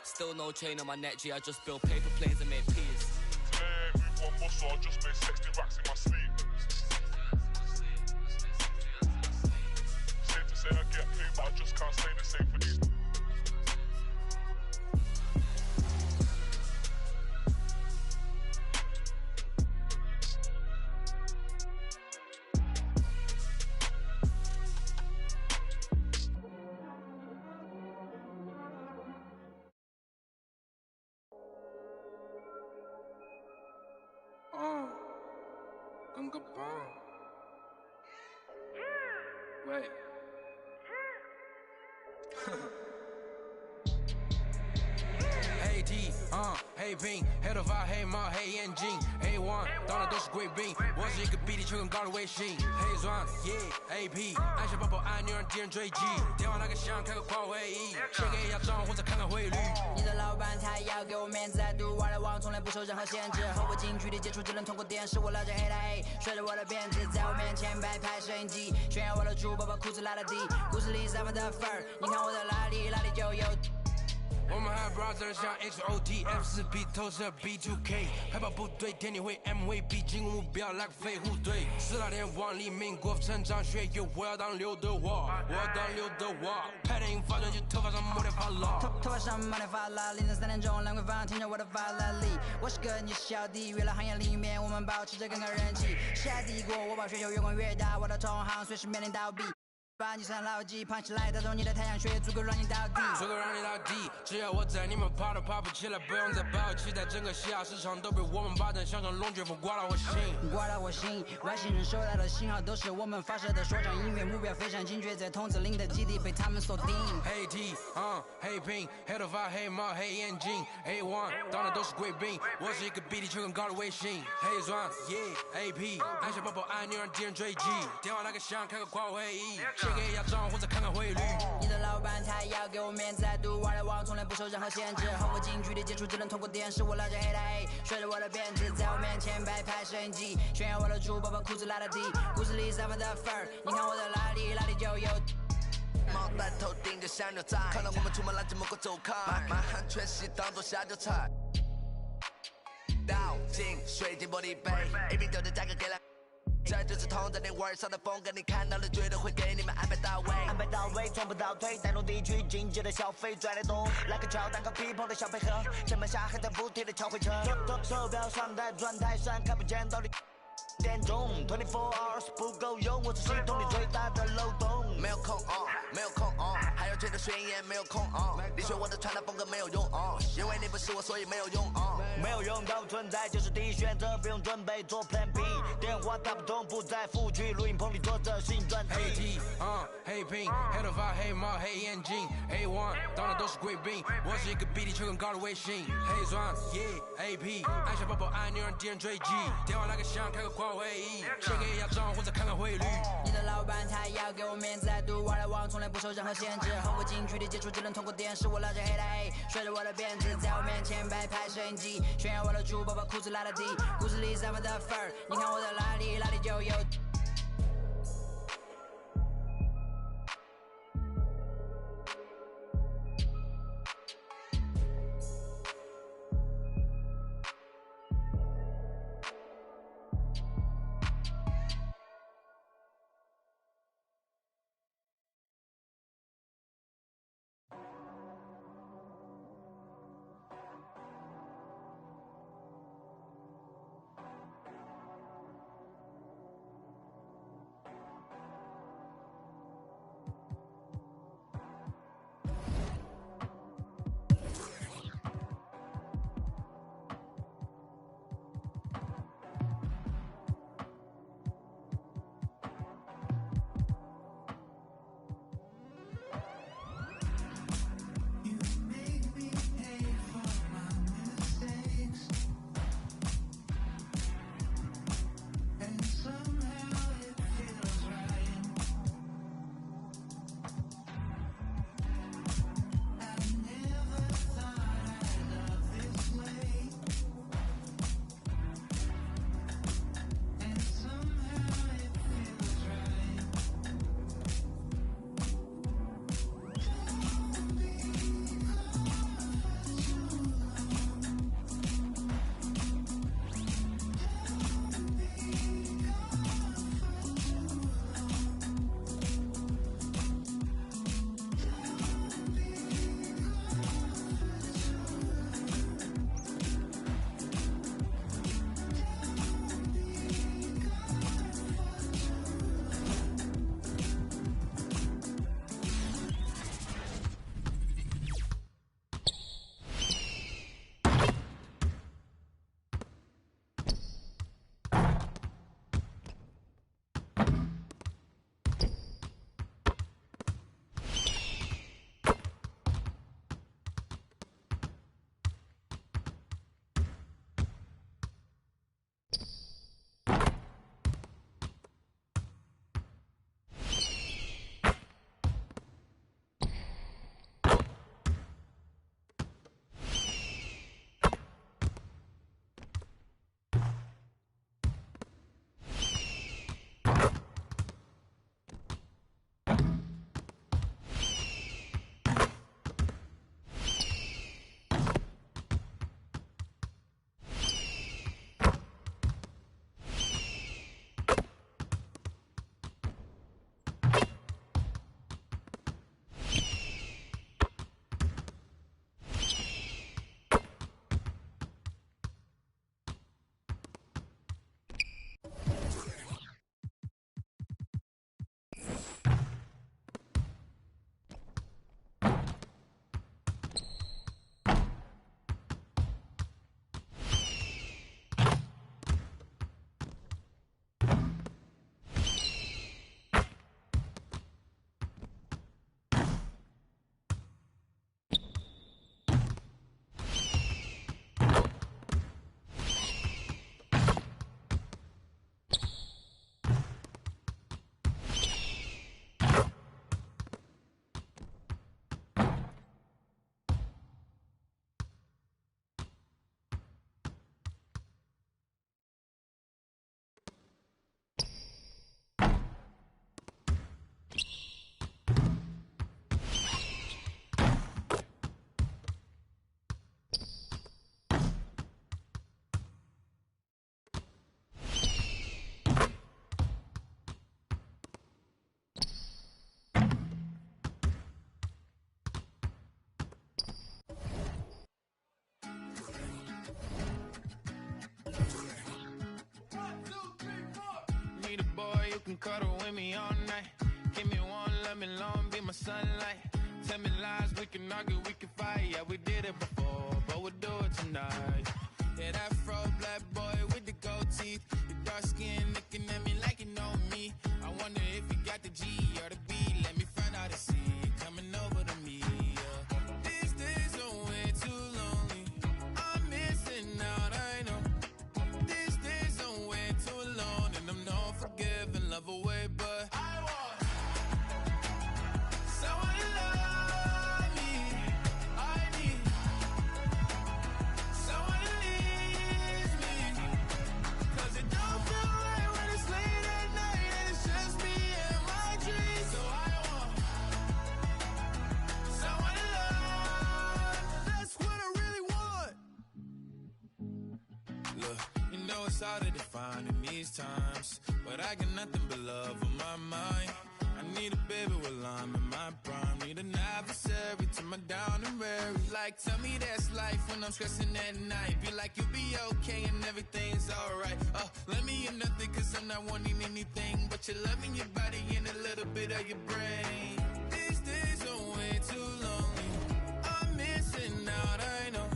Still no chain on my neck, G, I just build paper planes and make peas. Today I ain't moved one muscle, I just made 60 racks in my sleep. Safe to say I get paid, but I 跟个棒。喂。黑 T，黑屏，黑头发，黑帽，黑眼镜 ，A1，当然都是贵宾。我是一个比地球更高的卫星，黑钻，AP，按下爆破按钮让敌人追击。电话那个响，开个跨会议，先给压账或者看看汇率。你的老板他要给我面子，在读玩的网从来不受任何限制。和我近距离接触只能通过电视，我拉着黑的 A， 甩着我的辫子，在我面前摆拍摄影机，炫耀我的猪宝宝裤子拉得低，故事里散发的粉儿，你看我的哪里就有。我们还 brother 像 XOT F4P 投射 B2K 海豹部队天地会 MVP 进攻目标来个飞虎队4大天王黎明国父成长学院我要当刘德华我要当刘德华拍电影发专辑头发上抹点发蜡头发上抹点发蜡凌晨3点钟兰桂坊听着我的法拉利我是个你是小弟娱乐行业里面我们保持着更高人气下帝国我把全球越滚越大我的同行随时面临倒闭把你算牢记，胖起来带动你的太阳穴，足够让你倒地，足够让你倒地。只要我在，你们爬都爬不起来，不用再抱期待，整个西亚市场都被我们霸占，像场龙卷风刮到我心，刮到我心。外星人收到的信号都是我们发射的说唱音乐，目标非常精确，在筒子林的基地被他们锁定。黑 T，黑屏，黑头发，黑帽，黑眼镜 ，A1，当然都是贵宾。我是一个比地球更高的卫星，黑钻，AP，按下爆破按钮让敌人追击，电话那个响，开个跨会议。给压账或者看看汇率。你的老板他要给我面子，在读玩的网从来不受任何限制。和我近距离接触只能通过电视，我拉着黑的 A， 甩着我的辫子，在我面前摆拍摄影机，炫耀我的猪宝宝裤子拉得低，故事里散发的粉儿，你看我的哪里就有。帽戴头顶着香牛仔，看到我们出门拦着门口走开，满汉全席当做下酒菜。倒进水晶玻璃杯，A 瓶酒的价格给了。这就是同在你玩上的风格，你看到了绝对会给你们安排到位，安排到位，从不倒退，带动地区经济的消费，拽得动，来个乔丹和皮蓬的小配合，前门下海在补贴的敲回车，手表上戴转台上看不见到底。点钟24 hours 不够用，我是系统里最大的漏洞。没有空没有空还要觉得宣言没有空你学我的传达风格没有用因为你不是我，所以没有用没有用到存在就是第一选择，不用准备做 Plan B。电话打不通，不在副区，录音棚里坐着新专辑。黑 T，黑屏，黑头发，黑帽，黑眼镜 ，A1，当然都是贵宾。我是一个比地球更高的卫星，黑钻，AP，按下爆破按钮让敌人追击，电话那个响，开个跨会议，先给压账或者看看汇率。你的老板他要给我面子，在读玩的网从来不受任何限制。和我近距离接触只能通过电视，我拉着黑的 A， 甩着我的辫子，在我面前摆拍摄影机，炫耀我的猪宝宝裤子拉得低，故事里散发的粉儿，你看我的哪里就有。can cuddle with me all night. Give me one, let me long, be my sunlight. Tell me lies, we can argue, we can fight. Yeah, we did it before, but we'll do it tonight. Yeah, that fro black boy with the gold teeth. Your dark skin looking at me like you know me. I wonder if you got the G or the B. Let me find out and see you coming over to me. Yeah. These days are way too lonely. I'm missing out, I know. These days are way too alone, and I'm not forgiving, love away, but I want someone to love me. I need someone to leave me, 'cause it don't feel right when it's late at night and it's just me and my dreams. So I want someone to love. That's what I really want. Look, you know it's hard to define in these times, but I got nothing but love on my mind. I need a baby while I'm in my prime. Need an adversary to my down and weary. Like, tell me that's life when I'm stressing at night. Be like, you'll be okay and everything's alright. Let me in nothing, 'cause I'm not wanting anything but your love in your body and a little bit of your brain. These days are way too lonely. I'm missing out, I know.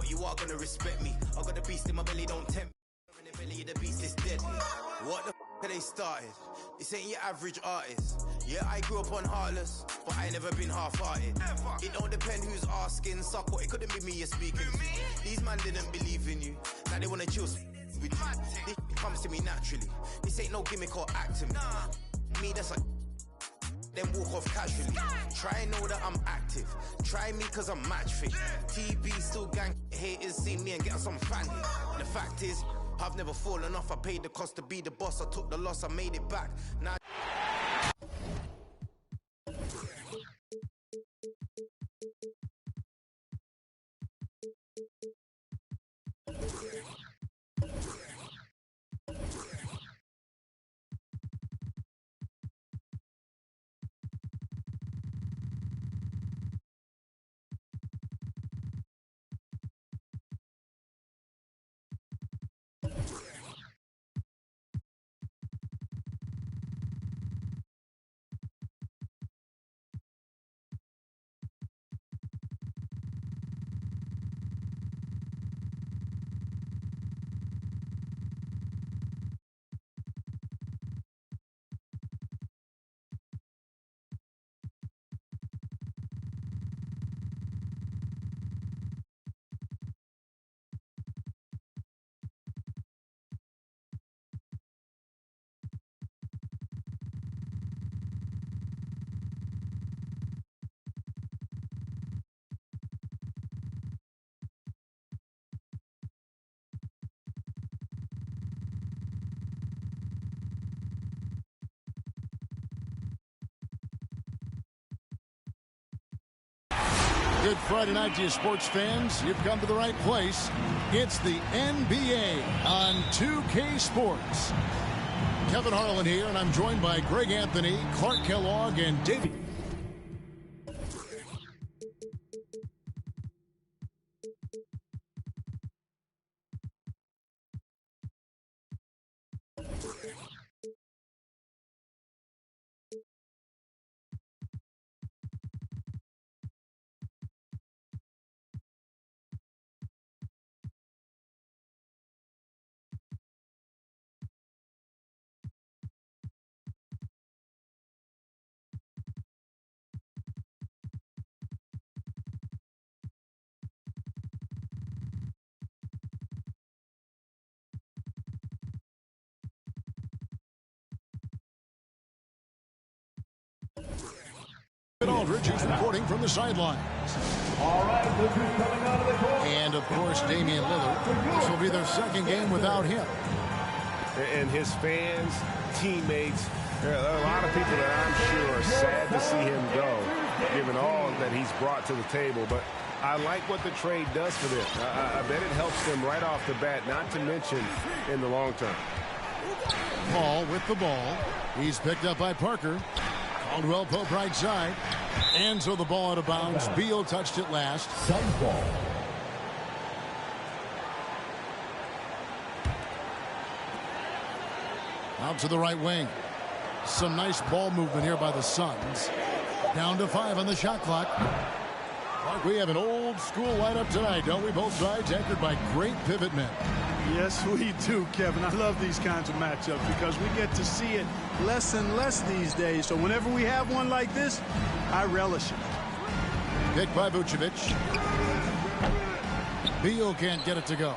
You are gonna respect me. I got the beast in my belly, don't tempt me. In the belly of the beast is dead. What the f have they started? This ain't your average artist. Yeah, I grew up on Heartless, but I never been half-hearted. It don't depend who's asking, suck what, it couldn't be me you're speaking. These man didn't believe in you. Now they wanna chill with you. This comes to me naturally. This ain't no gimmick or acting. Me, that's like then walk off casually. Try know that I'm active. Try me 'cause I'm match fit. TB still gang haters see me and get some fanny. The fact is, I've never fallen off. I paid the cost to be the boss. I took the loss, I made it back. Now Good Friday night to you, sports fans. You've come to the right place. It's the NBA on 2K Sports. Kevin Harlan here, and I'm joined by Greg Anthony, Clark Kellogg, and Davey. Aldridge is reporting from the sidelines. All right, look who's coming out of the court. And, of course, Damian Lillard. This will be their second game without him. And his fans, teammates, there are a lot of people that I'm sure are sad to see him go, given all that he's brought to the table. But I like what the trade does for them. I bet it helps them right off the bat, not to mention in the long term. Paul with the ball. He's picked up by Parker. Caldwell Pope right side. And so the ball out of bounds. Beal touched it last. Suns ball. Out to the right wing. Some nice ball movement here by the Suns. Down to 5 on the shot clock. Mark, we have an old school lineup tonight, don't we? Both sides anchored by great pivot men. Yes, we do, Kevin. I love these kinds of matchups because we get to see it less and less these days. So whenever we have one like this, I relish it. Picked by Vucevic. Beal can't get it to go.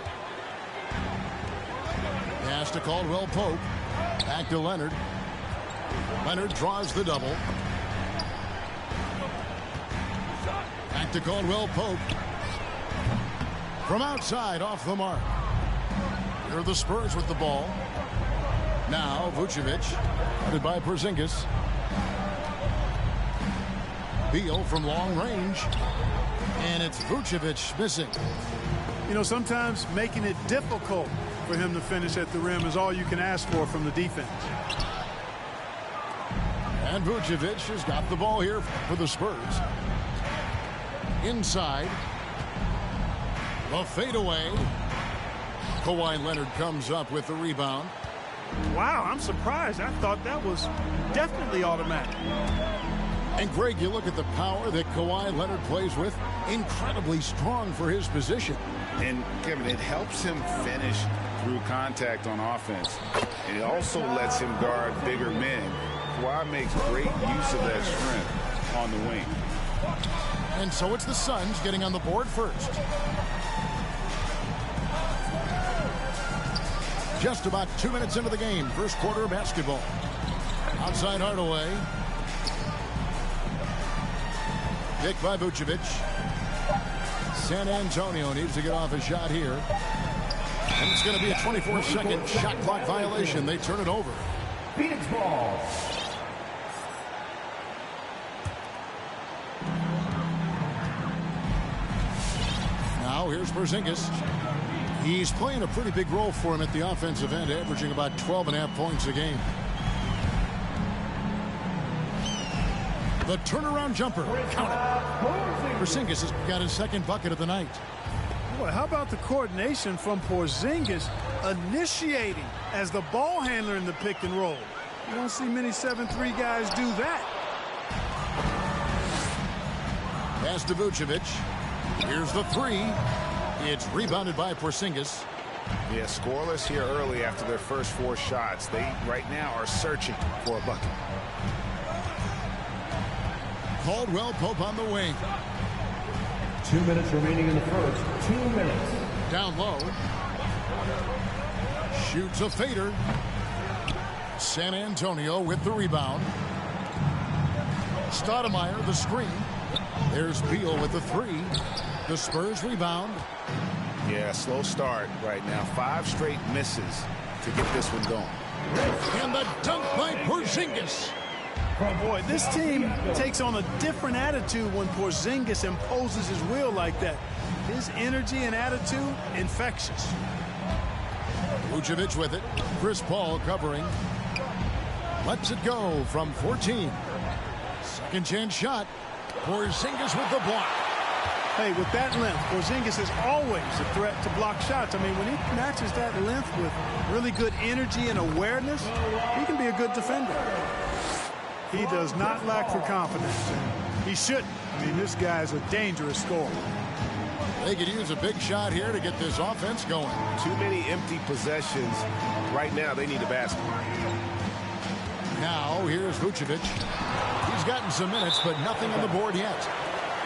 Pass to Caldwell Pope. Back to Leonard. Leonard draws the double. Back to Caldwell Pope. From outside, off the mark. Here are the Spurs with the ball. Now Vucevic, headed by Porzingis. Beal from long range. And it's Vucevic missing. You know, sometimes making it difficult for him to finish at the rim is all you can ask for from the defense. And Vucevic has got the ball here for the Spurs. Inside. The fadeaway. Kawhi Leonard comes up with the rebound. Wow, I'm surprised. I thought that was definitely automatic. And Greg, you look at the power that Kawhi Leonard plays with. Incredibly strong for his position. And Kevin, it helps him finish through contact on offense. And it also lets him guard bigger men. Kawhi makes great use of that strength on the wing. And so it's the Suns getting on the board first. Just about 2 minutes into the game. First quarter of basketball. Outside Hardaway. Picked by Vucevic. San Antonio needs to get off a shot here. And it's going to be a 24-second shot clock violation. They turn it over. Phoenix ball. Now here's Porzingis. He's playing a pretty big role for him at the offensive end, averaging about 12.5 points a game. The turnaround jumper. Count it. Porzingis has got his second bucket of the night. Boy, how about the coordination from Porzingis initiating as the ball handler in the pick and roll? You don't see many 7-3 guys do that. Pass to Vucevic. Here's the three. It's rebounded by Porzingis. Yeah, scoreless here early after their first 4 shots. They right now are searching for a bucket. Caldwell Pope on the wing. 2 minutes remaining in the first. 2 minutes. Down low. Shoots a fader. San Antonio with the rebound. Stoudemire the screen. There's Beal with the three. The Spurs rebound. Yeah, slow start right now. 5 straight misses to get this one going. And the dunk by Porzingis. Boy, this team takes on a different attitude when Porzingis imposes his will like that. His energy and attitude, infectious. Vucevic with it. Chris Paul covering. Lets it go from 14. Second chance shot. Porzingis with the block. Hey, with that length, Porzingis is always a threat to block shots. I mean, when he matches that length with really good energy and awareness, he can be a good defender. He does not lack for confidence. He shouldn't. I mean, this guy's a dangerous scorer. They could use a big shot here to get this offense going. Too many empty possessions. Right now, they need a basket. Now, here's Vucevic. He's gotten some minutes, but nothing on the board yet.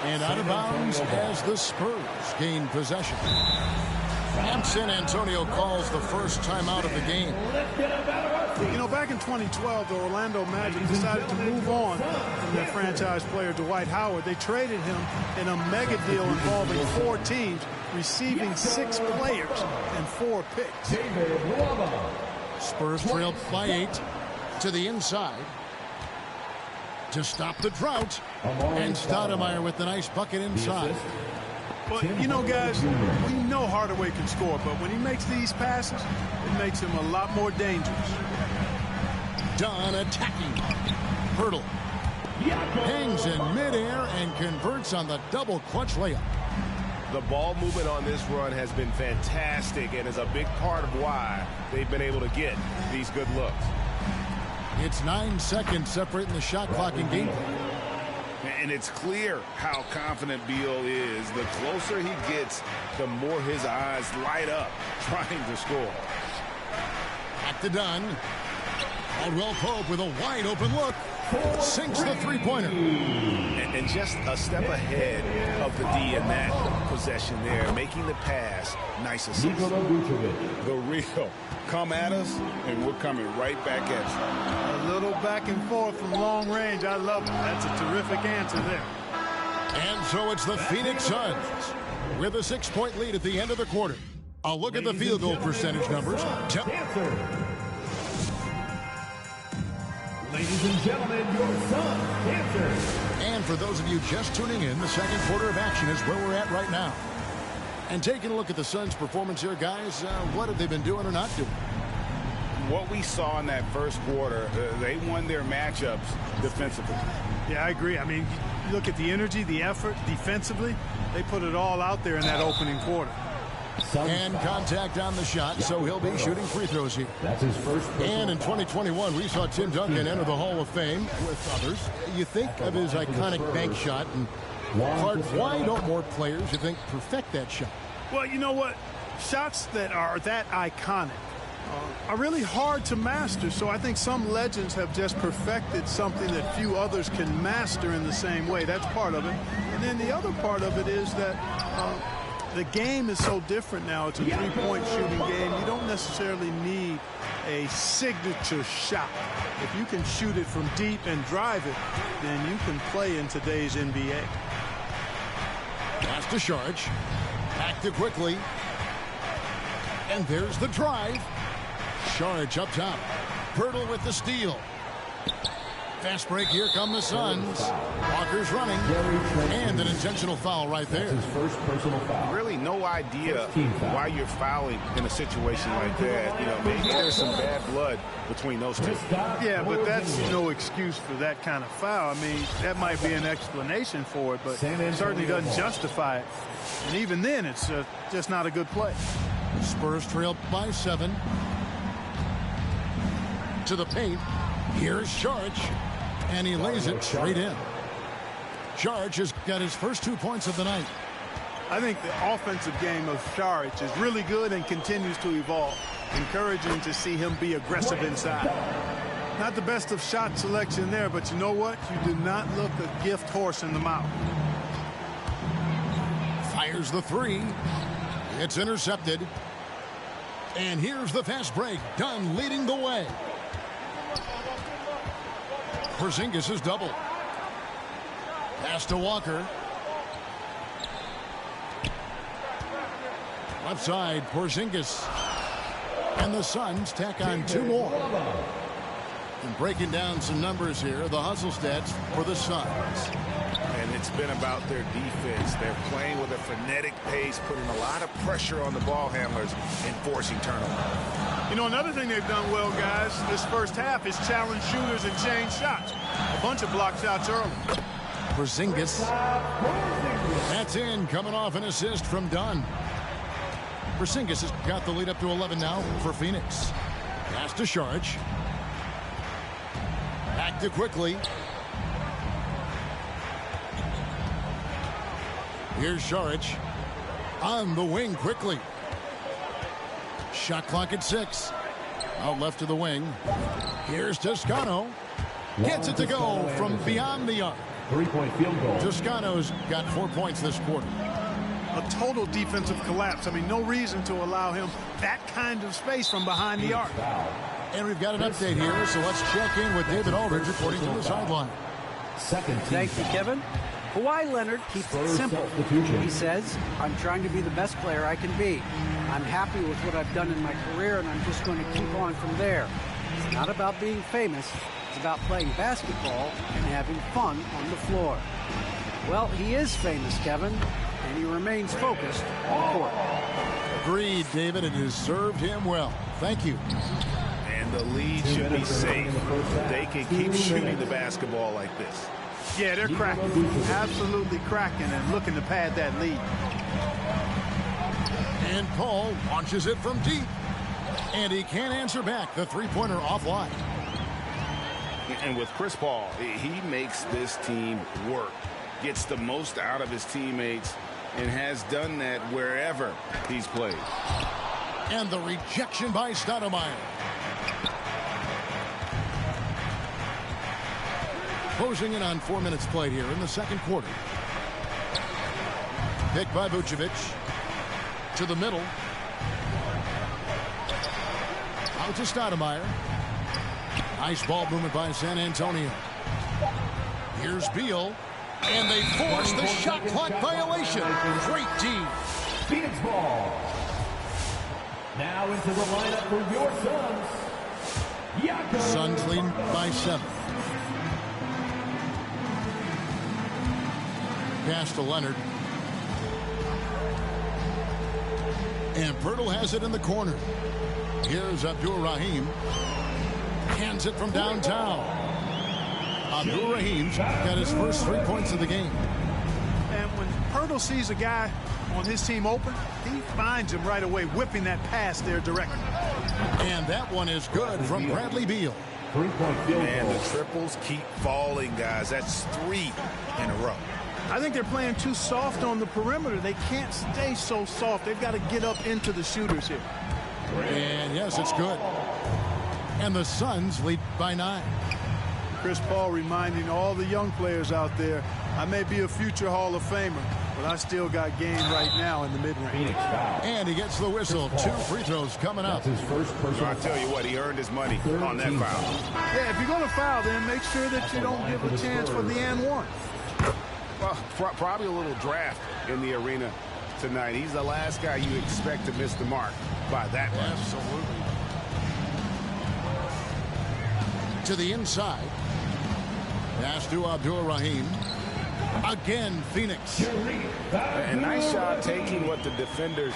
And out of bounds as the Spurs gain possession. And San Antonio calls the first timeout of the game. You know, back in 2012, the Orlando Magic decided to move on from their franchise player, Dwight Howard. They traded him in a mega deal involving 4 teams, receiving 6 players and 4 picks. Spurs trailed by 8 to the inside to stop the drought. And Stoudemire with the nice bucket inside. Well, you know, guys, we know Hardaway can score, but when he makes these passes, it makes him a lot more dangerous. Dunn attacking. Hurdle. Hangs in midair and converts on the double clutch layup. The ball movement on this run has been fantastic and is a big part of why they've been able to get these good looks. It's 9 seconds separating the shot clock and game. And it's clear how confident Beal is. The closer he gets, the more his eyes light up trying to score. Back to Dunn. Caldwell Pope with a wide open look. Sinks the three-pointer. And just a step ahead of the D in that possession there, making the pass. Nice assist. The real. Come at us, and we're coming right back at you. A little back and forth from long range. I love it. That's a terrific answer there. And so it's the Phoenix Suns with a 6-point lead at the end of the quarter. I'll look at the field goal percentage numbers. Ladies and gentlemen, your Suns answer. And for those of you just tuning in, the second quarter of action is where we're at right now. And taking a look at the Suns' performance here, guys, what have they been doing or not doing? What we saw in that first quarter, they won their matchups defensively. Yeah, I agree. I mean, you look at the energy, the effort defensively, they put it all out there in that opening quarter. And contact on the shot, so he'll be shooting free throws here. That's his first. And in 2021, we saw Tim Duncan enter the Hall of Fame with others. You think of his iconic bank shot, and Clark, why don't more players, you think, perfect that shot? Well, you know what? Shots that are that iconic are really hard to master, so I think some legends have just perfected something that few others can master in the same way. That's part of it. And then the other part of it is that the game is so different now. It's a three-point shooting game. You don't necessarily need a signature shot. If you can shoot it from deep and drive it, then you can play in today's NBA. Pass to Sharge. Back to quickly. And there's the drive. Sharge up top. Pirtle with the steal. Fast break, here come the Suns. Walker's running. And an intentional foul right there. That's his first personal foul. Really no idea why you're fouling in a situation like that. You know, maybe there's some bad blood between those two. Yeah, but that's no excuse for that kind of foul. I mean, that might be an explanation for it, but it certainly doesn't justify it. And even then, it's just not a good play. Spurs trailed by 7. To the paint. Here's Sharge. And he lays it straight in. Sharge has got his first 2 points of the night. I think the offensive game of Sharge is really good and continues to evolve. Encouraging to see him be aggressive inside. Not the best of shot selection there, but you know what? You do not look a gift horse in the mouth. Fires the 3. It's intercepted. And here's the fast break. Dunn leading the way. Porzingis is double. Pass to Walker. Left side, Porzingis. And the Suns tack on 2 more. And breaking down some numbers here, the hustle stats for the Suns. And it's been about their defense. They're playing with a frenetic pace, putting a lot of pressure on the ball handlers and forcing turnovers. You know, another thing they've done well, guys, this first half is challenge shooters and change shots. A bunch of block shots early. Porzingis. That's in, coming off an assist from Dunn. Porzingis has got the lead up to 11 now for Phoenix. Pass to Saric. Back to Quickly. Here's Saric. On the wing quickly. Shot clock at 6. Out left to the wing. Here's Toscano. Gets it to go from beyond the arc. 3-point field goal. Toscano's got 4 points this quarter. A total defensive collapse. I mean, no reason to allow him that kind of space from behind the arc. And we've got an update here, so let's check in with David Aldridge reporting from the sideline. Thank you, Kevin. Kawhi Leonard keeps it simple. He says, I'm trying to be the best player I can be. I'm happy with what I've done in my career, and I'm just going to keep on from there. It's not about being famous. It's about playing basketball and having fun on the floor. Well, he is famous, Kevin, and he remains focused on the court. Agreed, David. It has served him well. Thank you. And the lead should be safe. They can keep shooting the basketball like this. Yeah, they're cracking. Absolutely cracking and looking to pad that lead. And Paul launches it from deep. And he can't answer back. The three-pointer offline. And with Chris Paul, he makes this team work. Gets the most out of his teammates and has done that wherever he's played. And the rejection by Stoudemire. Closing in on 4 minutes played here in the second quarter. Picked by Vucevic. To the middle. Out to Stoudemire. Nice ball movement by San Antonio. Here's Beal. And they force the shot clock violation. Great team. Phoenix ball. Now into the lineup for your Suns. Suns lead by 7. Pass to Leonard. And Pirtle has it in the corner. Here's Abdur-Rahim. Hands it from downtown. Abdur-Rahim's got his first 3 points of the game. And when Pirtle sees a guy on his team open, he finds him right away, whipping that pass there directly. And that one is good from Bradley Beal. 3-point field goal. And the triples keep falling, guys. That's 3 in a row. I think they're playing too soft on the perimeter. They can't stay so soft. They've got to get up into the shooters here. And yes, it's good. And the Suns lead by 9. Chris Paul reminding all the young players out there, I may be a future Hall of Famer, but I still got game right now in the mid-range. And he gets the whistle. 2 free throws coming up. That's his first personal. I tell you what, he earned his money on that foul. Yeah, if you're going to foul, then make sure that you don't give a chance for the and one. Well, probably a little draft in the arena tonight. He's the last guy you expect to miss the mark by that much. Absolutely. To the inside. Pass to Abdur-Rahim. Again, Phoenix. And nice shot taking what the defenders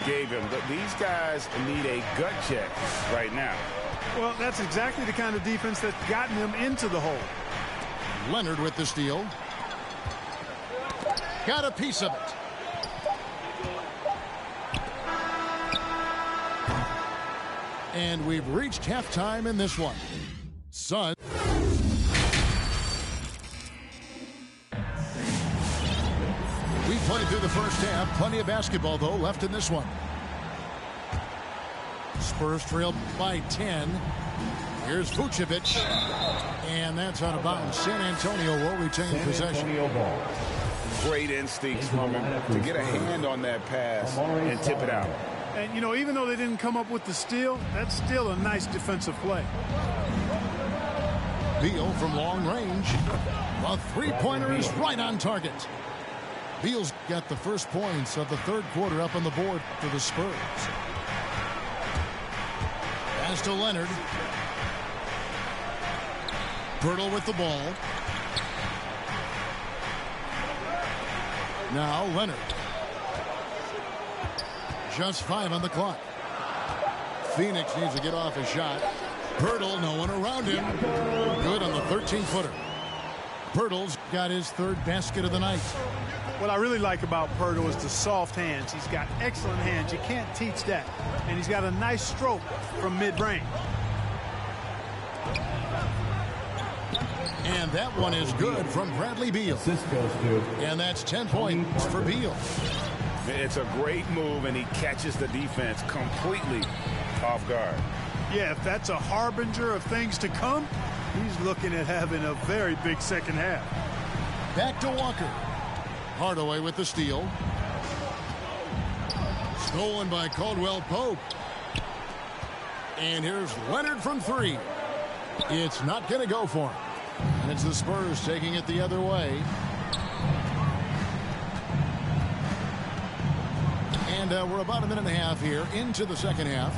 gave him. But these guys need a gut check right now. Well, that's exactly the kind of defense that's gotten them into the hole. Leonard with the steal. Got a piece of it. And we've reached halftime in this one. Suns. We played through the first half. Plenty of basketball, though, left in this one. Spurs trail by 10. Here's Vucevic. And that's out of bounds. San Antonio will retain possession. Great instincts from him to get a hand on that pass and tip it out. And, you know, even though they didn't come up with the steal, that's still a nice defensive play. Beal from long range. The three-pointer is right on target. Beal's got the first points of the third quarter up on the board for the Spurs. Pass to Leonard. Pirtle with the ball. Now Leonard. Just 5 on the clock. Phoenix needs to get off a shot. Pirtle, no one around him. Good on the 13-footer. Pirtle's got his third basket of the night. What I really like about Pirtle is the soft hands. He's got excellent hands. You can't teach that. And he's got a nice stroke from mid-range. And that one is good from Bradley Beal. And that's 10 points for Beal. It's a great move, and he catches the defense completely off guard. Yeah, if that's a harbinger of things to come, he's looking at having a very big second half. Back to Walker. Hardaway with the steal. Stolen by Caldwell Pope. And here's Leonard from three. It's not going to go for him. And it's the Spurs taking it the other way. And we're about a minute and a half here into the second half.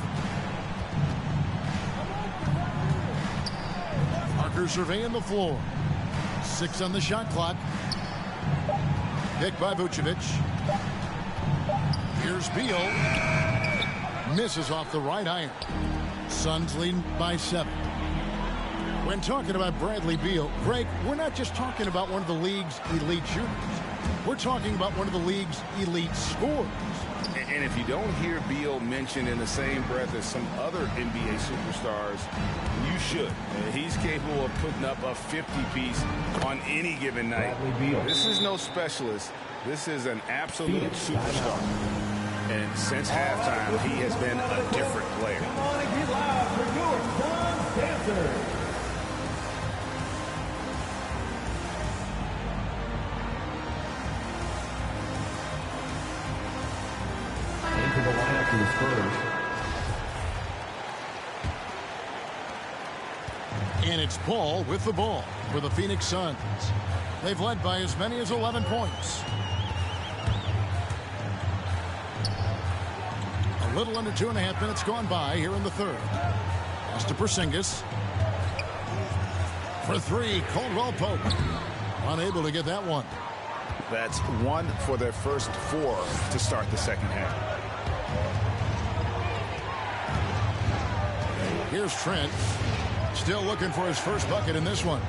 Parker surveying the floor. 6 on the shot clock. Picked by Vucevic. Here's Beal. Misses off the right iron. Suns leading by 7. When talking about Bradley Beal, Greg, we're not just talking about one of the league's elite shooters. We're talking about one of the league's elite scorers. And if you don't hear Beal mentioned in the same breath as some other NBA superstars, you should. He's capable of putting up a 50-piece on any given night. This is no specialist. This is an absolute superstar. And since halftime, he has been a different player. Come on and get loud for your Suns dancers. Into the lineup for the Spurs. And it's Paul with the ball for the Phoenix Suns. They've led by as many as 11 points. A little under 2.5 minutes gone by here in the third. Pass to Porzingis. For three, Caldwell Pope. Unable to get that one. That's 1 for their first 4 to start the second half. Here's Trent. Still looking for his first bucket in this one.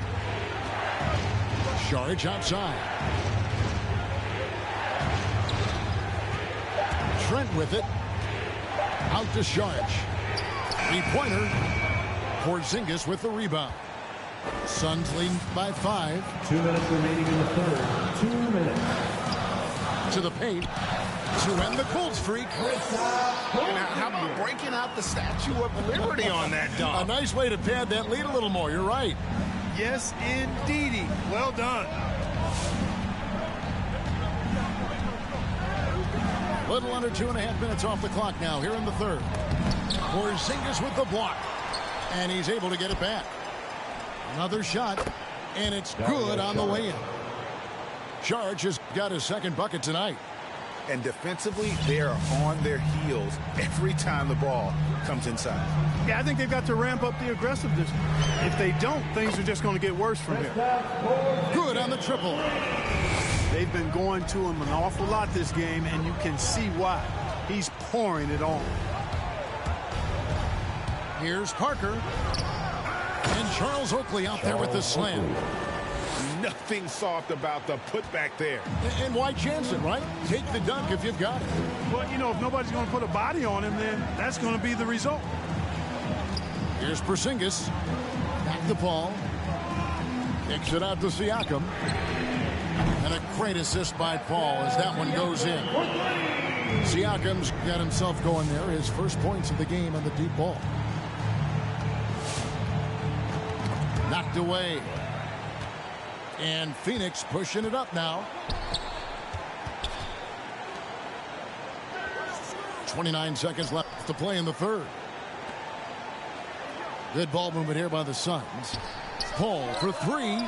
Saric outside. Trent with it. Out to Saric. 3-pointer. Porzingis with the rebound. Suns leading by 5. 2 minutes remaining in the third. 2 minutes. To the paint. To end the cold streak. Now, how about breaking out the Statue of Liberty on that dunk? A nice way to pad that lead a little more. You're right. Yes, indeedy. Well done. Little under 2.5 minutes off the clock now here in the third. Porzingis with the block. And he's able to get it back. Another shot. And it's good on the way in. Saric has got his second bucket tonight. And defensively, they are on their heels every time the ball comes inside. Yeah, I think they've got to ramp up the aggressiveness. If they don't, things are just going to get worse from here. Good on the triple. They've been going to him an awful lot this game, and you can see why. He's pouring it on. Here's Parker. And Charles Oakley out there with the slam. Nothing soft about the putback there. And why chance it, right? Take the dunk if you've got it. Well, you know, if nobody's going to put a body on him, then that's going to be the result. Here's Porzingis. Back the ball. Kicks it out to Siakam. And a great assist by Paul as that one goes in. Siakam's got himself going there. His first points of the game on the deep ball. Knocked away. And Phoenix pushing it up now. 29 seconds left to play in the third. Good ball movement here by the Suns. Paul for three.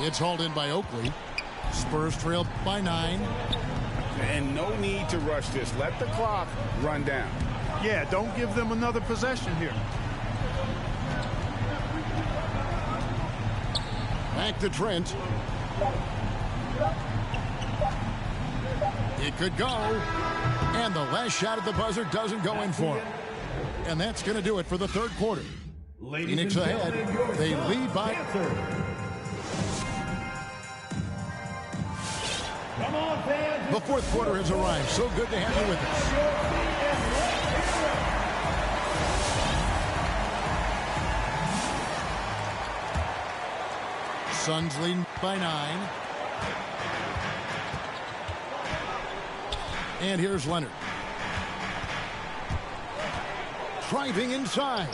It's hauled in by Oakley. Spurs trailed by 9. And no need to rush this. Let the clock run down. Yeah, don't give them another possession here. Back to Trent. It could go. And the last shot at the buzzer doesn't go in for him. And that's going to do it for the third quarter. Phoenix ahead. They lead by... Come on, fans. The fourth quarter has arrived. So good to have you with us. Suns leading by 9. And here's Leonard. Driving inside.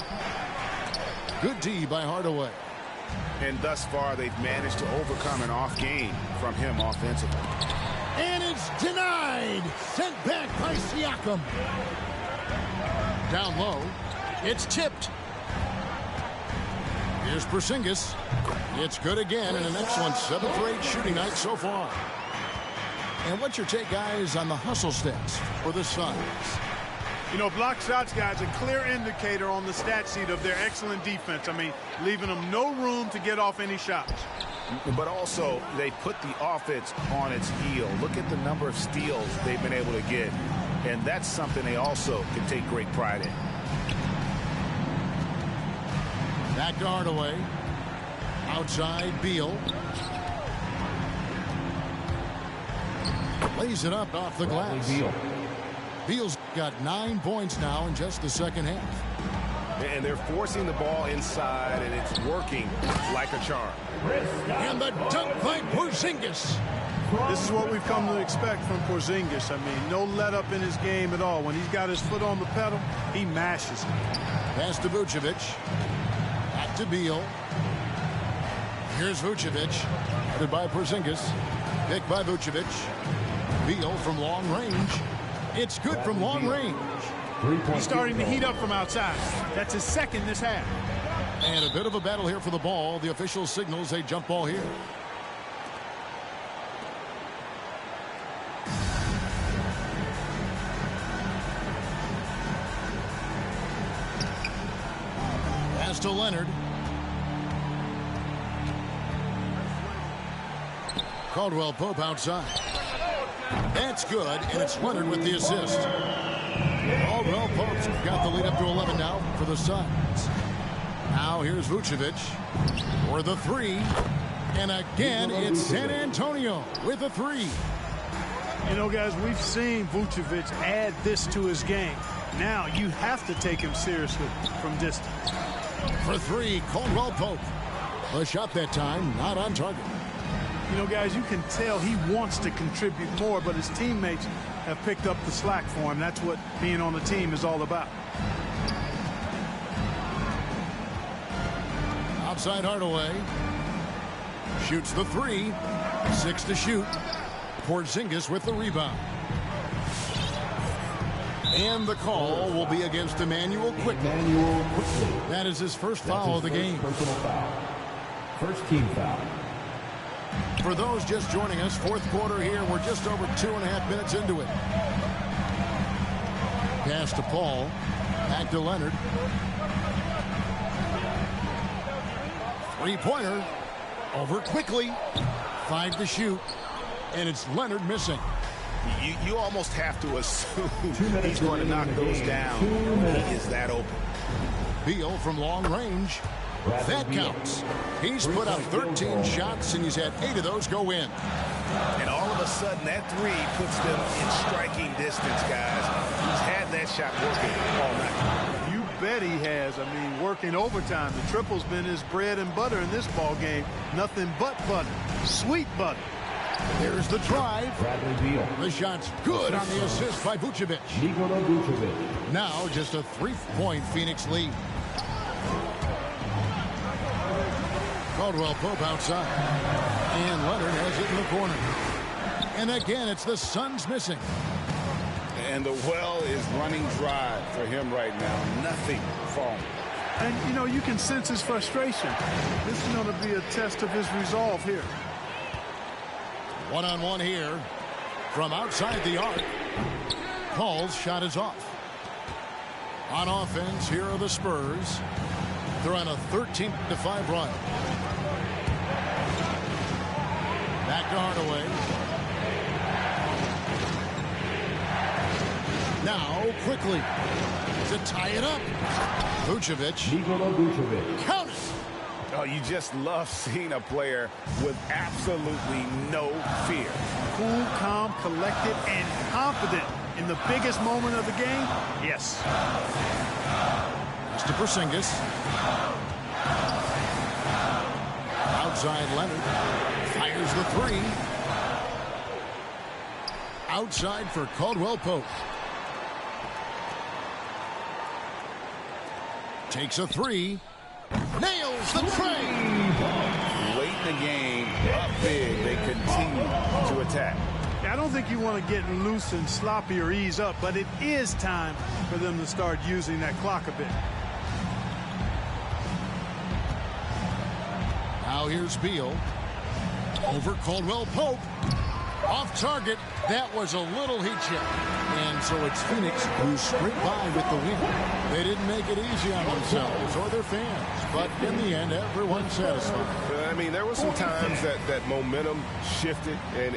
Good D by Hardaway. And thus far, they've managed to overcome an off game from him offensively. And it's denied. Sent back by Siakam. Down low. It's tipped. Here's Porzingis. It's good again, and an excellent 7 for 8 shooting night so far. And what's your take, guys, on the hustle stats for the Suns? You know, block shots, guys, a clear indicator on the stat sheet of their excellent defense. I mean, leaving them no room to get off any shots. But also, they put the offense on its heel. Look at the number of steals they've been able to get. And that's something they also can take great pride in. Back to Hardaway. Outside, Beal. Lays it up off the glass. Beal's got 9 points now in just the second half. And they're forcing the ball inside, and it's working like a charm. And the dunk by Porzingis. This is what we've come to expect from Porzingis. I mean, no let up in his game at all. When he's got his foot on the pedal, he mashes it. Pass to Vucevic. Back to Beal. Here's Vucevic. Headed by Porzingis. Picked by Vucevic. Beal from long range. It's good from long range. He's starting to heat up from outside. That's his second this half. And a bit of a battle here for the ball. The official signals a jump ball here. Pass to Leonard. Caldwell Pope outside. That's good, and it's Leonard with the assist. Caldwell Pope's got the lead up to 11 now for the Suns. Now here's Vucevic for the 3. And again, it's San Antonio with a 3. You know, guys, we've seen Vucevic add this to his game. Now you have to take him seriously from distance. For 3, Caldwell Pope. The shot that time, not on target. You know, guys, you can tell he wants to contribute more, but his teammates have picked up the slack for him. That's what being on the team is all about. Outside Hardaway. Shoots the 3. 6 to shoot. Porzingis with the rebound. And the call will be against Emmanuel Quickly. That is his first foul of the game. Personal foul. First team foul. For those just joining us, fourth quarter here. We're just over 2.5 minutes into it. Pass to Paul. Back to Leonard. Three-pointer. Over quickly. 5 to shoot. And it's Leonard missing. You almost have to assume he's going to knock those down. He is that open. Beal from long range. That counts. He's put up 13 shots, and he's had 8 of those go in. And all of a sudden, that 3 puts them in striking distance, guys. He's had that shot working all night. You bet he has. I mean, working overtime. The triple's been his bread and butter in this ball game. Nothing but butter. Sweet butter. There's the drive. Bradley Beal. The shot's good on the assist by Vucevic. Nikola Vucevic. Now just a 3-point Phoenix lead. Caldwell Pope outside. And Leonard has it in the corner. And again, it's the Suns missing. And the well is running dry for him right now. Nothing falling. And, you know, you can sense his frustration. This is going to be a test of his resolve here. One-on-one here from outside the arc. Paul's shot is off. On offense, here are the Spurs. They're on a 13-5 run. Back to Hardaway. Now, quickly, to tie it up. Vucevic. Count it. Oh, you just love seeing a player with absolutely no fear. Cool, calm, collected, and confident in the biggest moment of the game. Yes. Mr. Porzingis. Outside Leonard. Fires the three. Outside for Caldwell Pope. Takes a three. Nails the tray. Late in the game, up big, they continue to attack. I don't think you want to get loose and sloppy or ease up, but it is time for them to start using that clock a bit. Now here's Beal. Over Caldwell Pope. Off target. That was a little heat check. And so it's Phoenix who scraped by with the win. They didn't make it easy on themselves or their fans. But in the end, everyone's satisfied. I mean, there were some times that momentum shifted and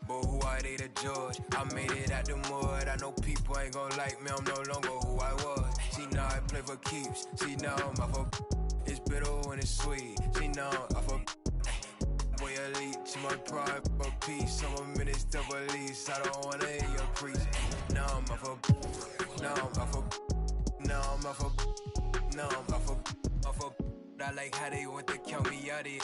But who are they to judge? I made it out the mud. I know people ain't gon' like me. I'm no longer who I was. See now I play for keeps. See now I'm off of it's bitter when it's sweet. See now I'm off of boy elite. She my pride for peace. Some minutes to release. I don't wanna hear your preach. Now I'm off of now I'm off of now I'm off of now I'm off of I like how they want to count me out it.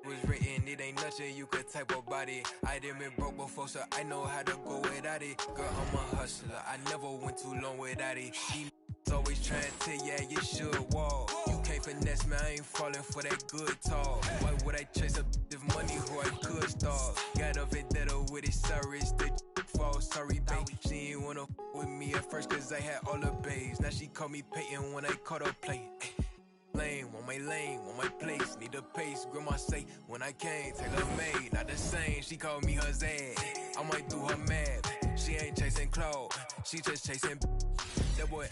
Was written, it ain't nothing you could type about it. I done been broke before, so I know how to go without it. Girl, I'm a hustler, I never went too long without it. These always trying to tell ya you should walk. You can't finesse me, I ain't falling for that good talk. Why would I chase up this money who I could start? Got a vendetta with it, sorry, it's the fault, sorry, babe. She ain't wanna with me at first, cause I had all the babes. Now she call me Peyton when I caught her playing. Lane, want my place, need a pace. Grandma say, when I came, Taylor made, not the same. She called me her Zed, I might do her mad. She ain't chasing clothes, she just chasing that boy.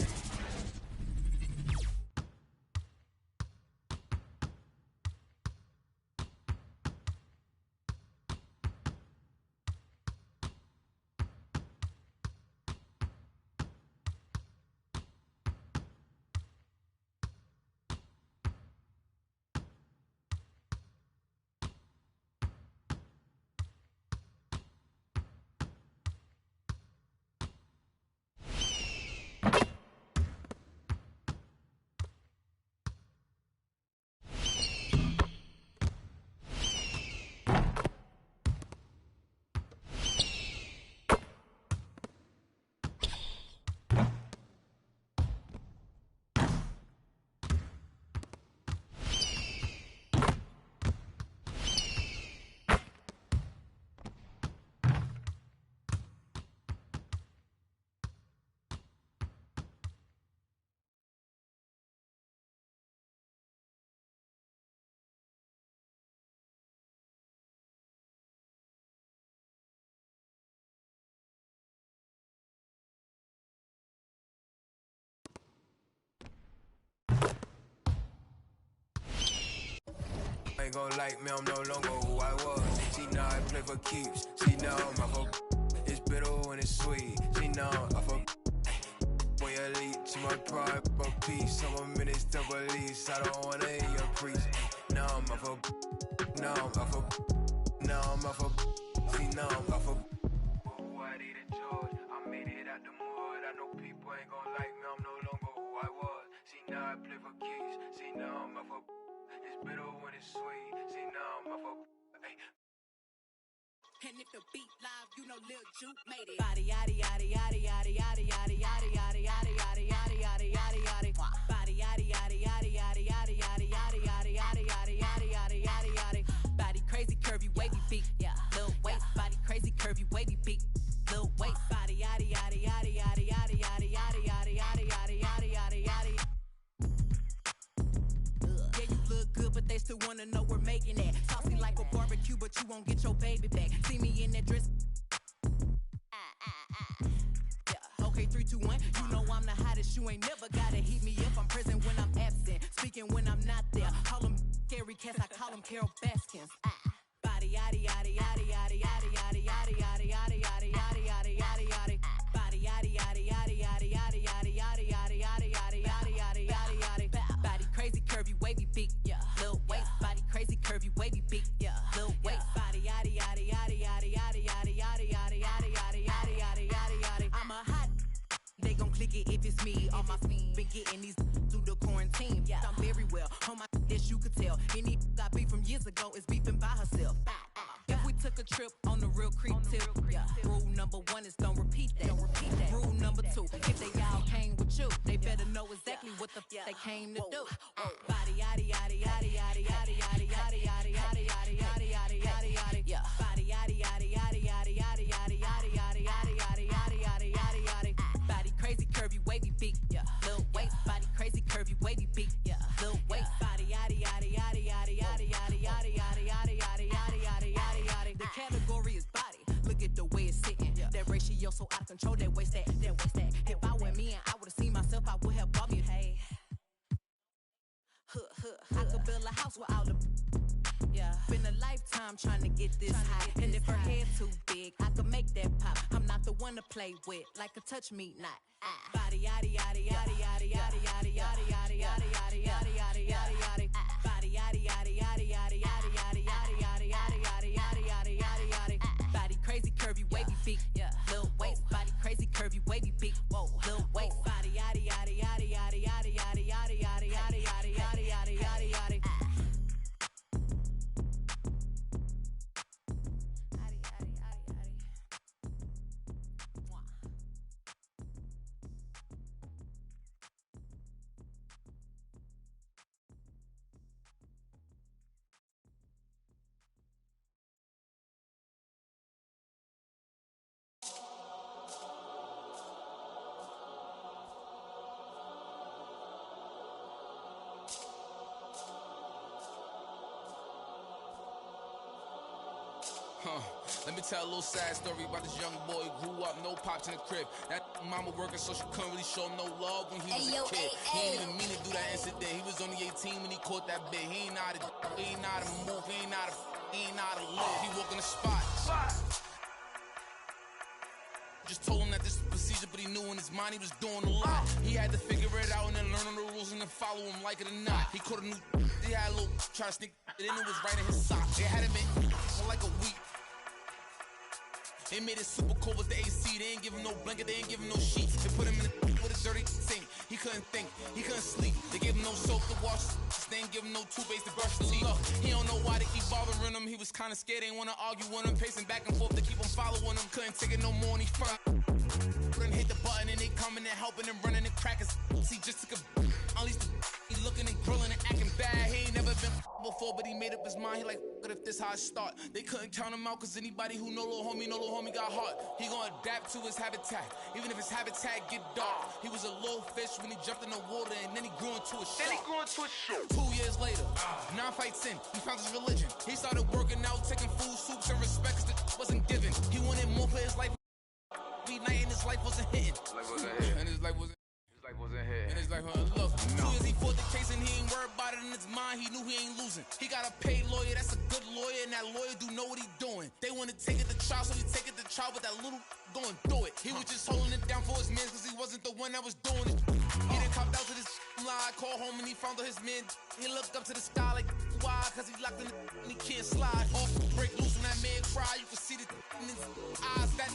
Ain't gon' like me, I'm no longer who I was. See now I play for keeps. See now I'm off of it's bitter when it's sweet. See now I'm off of boy elite. She my pride for peace. Some minutes to release. I don't wanna hear your preach. Now I'm off of now I'm off of now I'm off of see now I'm off of who I need to judge. I made it out the mud. I know people ain't gon' like me, I'm no longer who I was. See now I play for keeps. See now I'm off of it's bitter when it's sweet. See now I'm off of and if the beat live, you know Lil Juke made it. Body yaddy yaddy yaddy yaddy yaddy yaddy yaddy yaddy yaddy yaddy yaddy yaddy yaddy yaddy. Body yaddy yaddy yaddy yaddy yaddy yaddy yaddy yaddy yaddy yaddy yaddy yaddy yaddy yaddy. Body crazy curvy wavy beat. Yeah. Lil waist. Body crazy curvy wavy beat. Lil waist. Body yaddy yaddy yaddy I'm Carol Baskins. Body yaddy yaddy yaddy yaddy yaddy yaddy yaddy yaddy yaddy yaddy yaddy yaddy yaddy yaddy. Body yaddy yaddy yaddy yaddy yaddy yaddy yaddy yaddy yaddy yaddy yaddy yaddy yaddy yaddy. Body crazy, curvy, wavy, big, yeah. Lil waist. Body crazy, curvy, wavy, big, yeah. Lil waist. Body yaddy yaddy yaddy yaddy yaddy yaddy yaddy yaddy yaddy yaddy yaddy yaddy yaddy yaddy. I'm a hot. They gon' click it if it's me. All my been getting these through the quarantine. Yeah. I'm very well on my this you could tell. Any I beef from years ago is beefing by herself. If we took a trip on the real creep tip, yeah. Rule number 1 is don't repeat that. Rule number 2, if they all came with you, they better know exactly what the they came to do. Body yaddy yaddy yaddy yaddy yaddy yaddy yaddy yaddy yaddy yaddy yaddy yaddy yaddy yaddy. Yeah. Body yaddy yaddy yaddy yaddy yaddy yaddy yaddy yaddy yaddy yaddy yaddy yaddy yaddy yaddy. Body crazy, curvy, wavy, big, yeah. Lil waist. Body crazy, curvy, wavy, big, yeah. Lil waist. Body yaddy yaddy yaddy yaddy yaddy yaddy yaddy yaddy yaddy yaddy yaddy yaddy yaddy yaddy. The category is body. Look at the way it's sitting. That ratio so out of control. That waist that. If I were me and I would've seen myself, I would have bought me. Hey. I could build a house with all the. Yeah. Been a lifetime trying to get this high. And if her head too big, I could make that pop. I'm not the one to play with, like a touch me not. Body yaddy yaddy yaddy yaddy yaddy yaddy yaddy yaddy yaddy yaddy yaddy yaddy yaddy yaddy. Body yaddy yaddy yaddy yaddy yaddy yaddy yaddy yaddy yaddy yaddy yaddy yaddy yaddy yaddy. Body crazy, curvy, wavy, big, yeah. Lil waist. Body crazy, curvy, wavy, big, whoa. Lil waist. Body yaddy yaddy yaddy yaddy yaddy yaddy yaddy yaddy yaddy yaddy yaddy yaddy yaddy yaddy. Let me tell a little sad story about this young boy who grew up, no pops in the crib. That mama working, so she couldn't really show him no love when he was a kid. He ain't even mean to do that incident. He was only 18 when he caught that bit. He ain't know how to move, he ain't know how to live. He walk in the spot. Just told him that this is procedure, but he knew in his mind he was doing a lot. He had to figure it out and then learn all the rules and then follow him, like it or not. He caught a new, he had a little, try to sneak it in, it was right in his sock. It had him in for like a week. They made it super cold with the AC. They ain't give him no blanket, they ain't give him no sheets. They put him in with a dirty sink. He couldn't think, he couldn't sleep. They gave him no soap to wash. They ain't give him no toothpaste to brush his teeth. He don't know why they keep bothering him. He was kinda scared, they ain't wanna argue with him. Pacing back and forth to keep him following him. Couldn't take it no more and he front. Couldn't hit the button and they coming and helping and running and cracking. He just took a unleashed the he looking and grilling and acting bad. He ain't never been before, but he made up his mind. He like, but if this how I start, they couldn't count him out, cause anybody who know little homie got heart. He gonna adapt to his habitat, even if his habitat get dark. He was a little fish when he jumped in the water, and then he grew into a shark. 2 years later, 9 fights in, he found his religion. He started working out, taking food, soups, and respect, cause that wasn't given. He wanted more for his life. Every night and his life wasn't hitting. And his life wasn't hitting. And his life wasn't look. 2 years he fought the case and he ain't worried about it in his mind. He knew he ain't losing. He got a paid lawyer, that's a good lawyer, and that lawyer do know what he doing. They want to take it to trial, so he take it to trial, but that little going through it. He was just holding it down for his man, cause he wasn't the one that was doing it. He done copped out to this lie, called home and he found out his man. He looked up to the sky like, why? Cause he locked in the and he can't slide. Off break loose when that man cry, you can see the in his eyes. That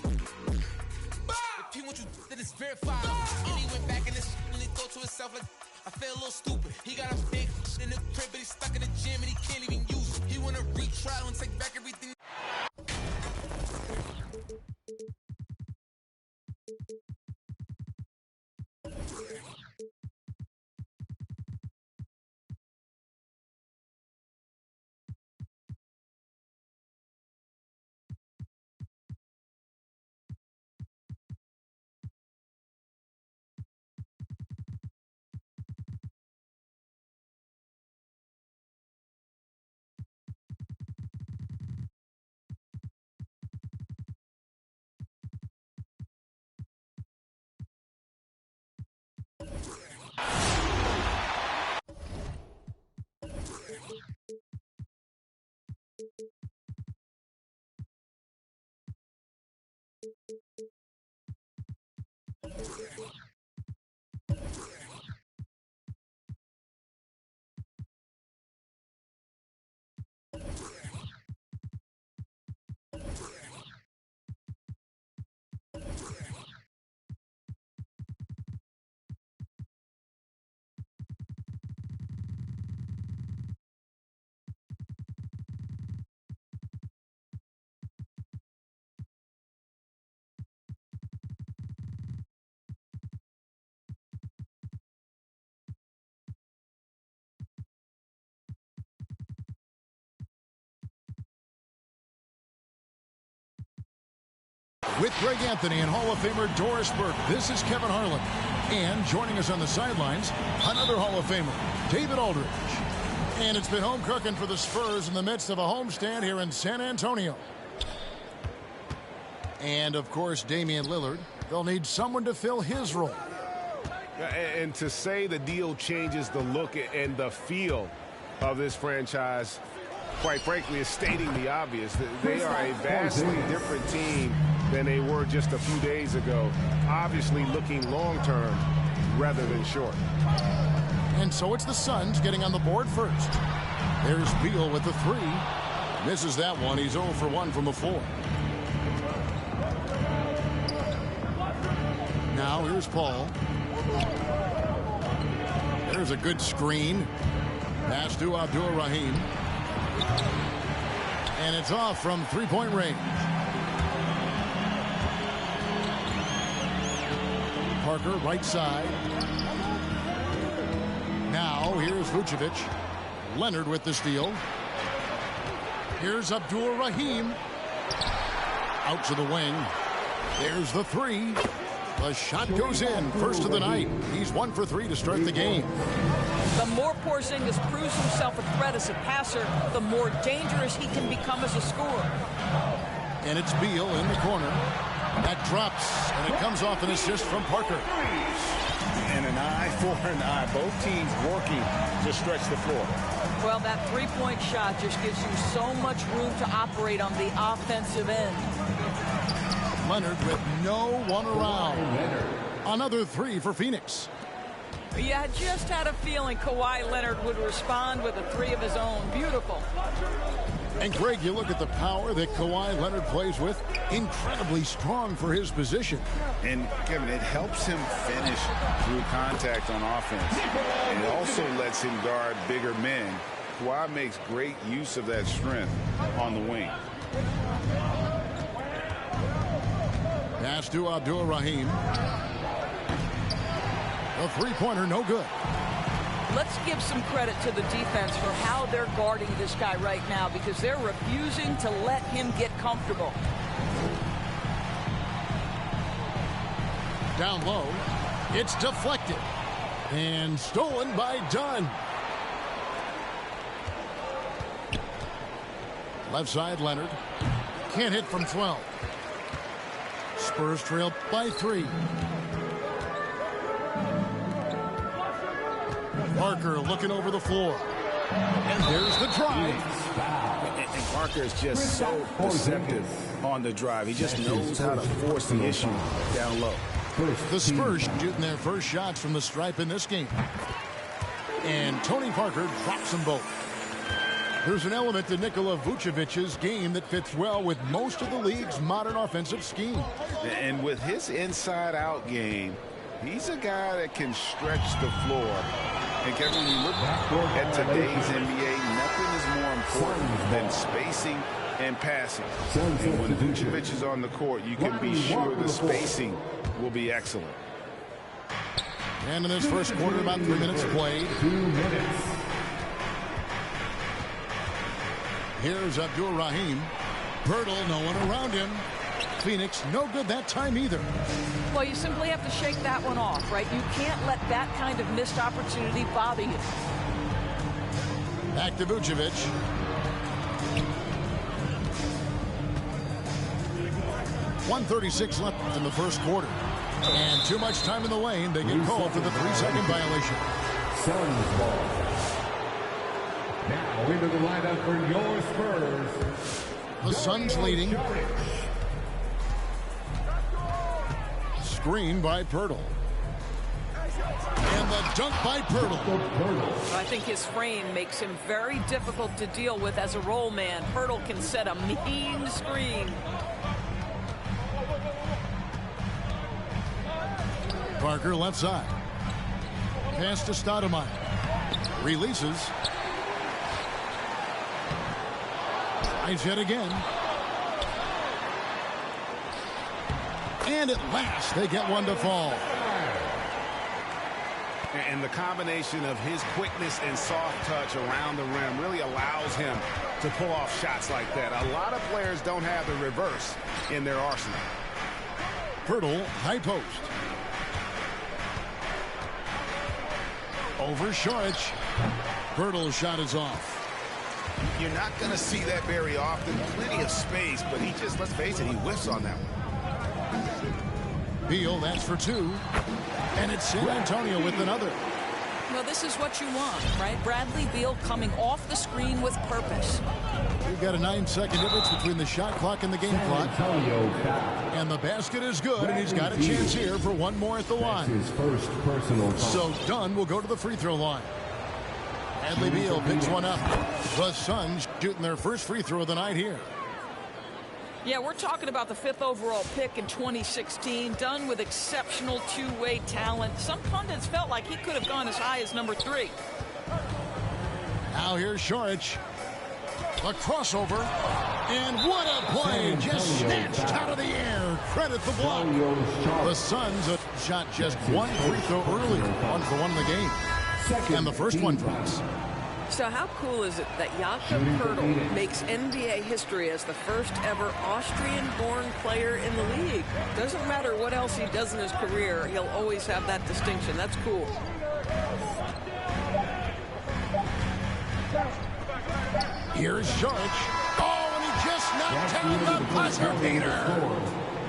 if he want you, then it's verified. And he went back in this and he thought to himself like, I feel a little stupid. He got a big in the crib, but he's stuck in the gym and he can't even use it. He wanna retrial and take back everything. With Greg Anthony and Hall of Famer Doris Burke, this is Kevin Harlan. And joining us on the sidelines, another Hall of Famer, David Aldridge. And it's been home cooking for the Spurs in the midst of a homestand here in San Antonio. And, of course, Damian Lillard. They'll need someone to fill his role. And to say the deal changes the look and the feel of this franchise, quite frankly, is stating the obvious. They are a vastly different team than they were just a few days ago. Obviously looking long-term rather than short. And so it's the Suns getting on the board first. There's Beal with the 3. Misses that one. He's 0 for 1 from the 4. Now here's Paul. There's a good screen. Pass to Abdul-Rahim. And it's off from three-point range. Parker, right side. Now, here's Vucevic. Leonard with the steal. Here's Abdul-Rahim. Out to the wing. There's the 3. The shot goes in. First of the night. He's 1 for 3 to start the game. The more Porzingis proves himself a threat as a passer, the more dangerous he can become as a scorer. And it's Beal in the corner. That drops, and it comes off an assist from Parker. And an eye for an eye. Both teams working to stretch the floor. Well, that three-point shot just gives you so much room to operate on the offensive end. Leonard with no one around. Another 3 for Phoenix. Yeah, I just had a feeling Kawhi Leonard would respond with a 3 of his own. Beautiful. And Greg, you look at the power that Kawhi Leonard plays with. Incredibly strong for his position. And Kevin, it helps him finish through contact on offense. And it also lets him guard bigger men. Kawhi makes great use of that strength on the wing. Pass to Abdul-Rahim. A three-pointer, no good. Let's give some credit to the defense for how they're guarding this guy right now, because they're refusing to let him get comfortable. Down low. It's deflected. And stolen by Dunn. Left side, Leonard. Can't hit from 12. Spurs trail by 3. Parker looking over the floor. And there's the drive. And Parker is just so deceptive on the drive. He just knows how to force the issue down low. The Spurs shooting their first shots from the stripe in this game. And Tony Parker drops them both. There's an element to Nikola Vucevic's game that fits well with most of the league's modern offensive scheme. And with his inside-out game, he's a guy that can stretch the floor. And Kevin, when you look at today's NBA, nothing is more important than spacing and passing. And when Vucevic is on the court, you can be sure the spacing will be excellent. And in this first quarter, about 3 minutes played. 2 minutes. Here's Abdul-Rahim. Pirtle, no one around him. Phoenix, no good that time either. Well, you simply have to shake that one off, right? You can't let that kind of missed opportunity bother you. Back to Vucevic. .136 left in the first quarter. And too much time in the lane. They get called for the 3-second violation. Suns ball. Now into the lineup for your Spurs. The Suns leading. Screen by Pirtle. And the dunk by Pirtle. I think his frame makes him very difficult to deal with as a roll man. Pirtle can set a mean screen. Parker left side. Pass to Stoudemire. Releases. Tries yet again. And at last, they get one to fall. And the combination of his quickness and soft touch around the rim really allows him to pull off shots like that. A lot of players don't have the reverse in their arsenal. Pirtle, high post. Over Saric. Pirtle's shot is off. You're not going to see that very often. Plenty of space, but he just, let's face it, he whiffs on that one. Beal, that's for two. And it's San Antonio with another. Well, this is what you want, right? Bradley Beal coming off the screen with purpose. We've got a 9-second difference between the shot clock and the game clock. And the basket is good, and he's got a chance here for one more at the line. His first personal foul. So Dunn will go to the free throw line. Bradley Beal picks one up. The Suns shooting their first free throw of the night here. Yeah, we're talking about the 5th overall pick in 2016. Dunn with exceptional two-way talent. Some pundits felt like he could have gone as high as number 3. Now here's Saric. A crossover. And what a play. Just snatched out of the air. Credit the block. The Suns shot just one free throw earlier. 1 for 1 in the game. And the first one drops. So how cool is it that Jakob Poeltl makes NBA history as the first ever Austrian-born player in the league? Doesn't matter what else he does in his career, he'll always have that distinction. That's cool. Here's Saric. Oh, and he just knocked down the buzzer beater.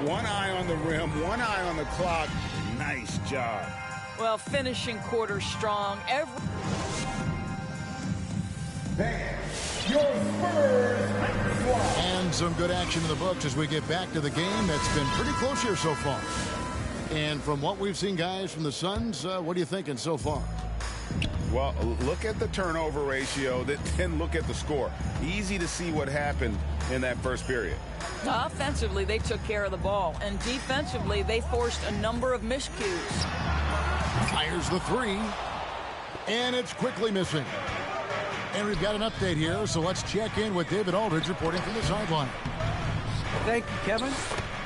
One eye on the rim, one eye on the clock. Nice job. Well, finishing quarter strong. And some good action in the books as we get back to the game that's been pretty close here so far. And from what we've seen, guys, from the Suns, what are you thinking so far? Well, look at the turnover ratio, then look at the score. Easy to see what happened in that first period. Offensively, they took care of the ball. And defensively, they forced a number of miscues. Fires the three. And it's quickly missing. And we've got an update here, so let's check in with David Aldridge reporting from the sideline. Thank you, Kevin.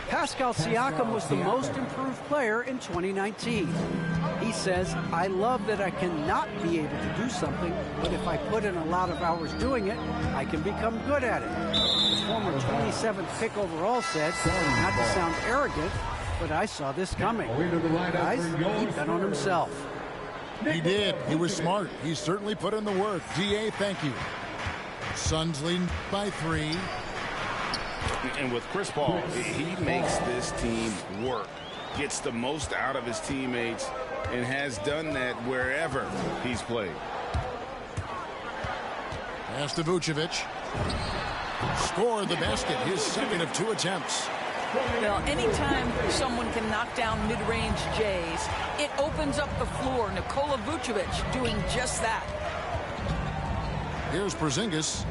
Pascal Siakam was the most improved player in 2019. He says, I love that I cannot be able to do something, but if I put in a lot of hours doing it, I can become good at it. The former 27th pick overall said, not to sound arrogant, but I saw this coming. Guys, he bet on himself. He did. He was smart. He certainly put in the work. DA, thank you. Suns leading by 3. And with Chris Paul, he makes this team work. Gets the most out of his teammates and has done that wherever he's played. Pass to Vucevic. Scored the basket, his second of 2 attempts. Well, anytime someone can knock down mid-range Jays, it opens up the floor. Nikola Vucevic doing just that. Here's Porzingis,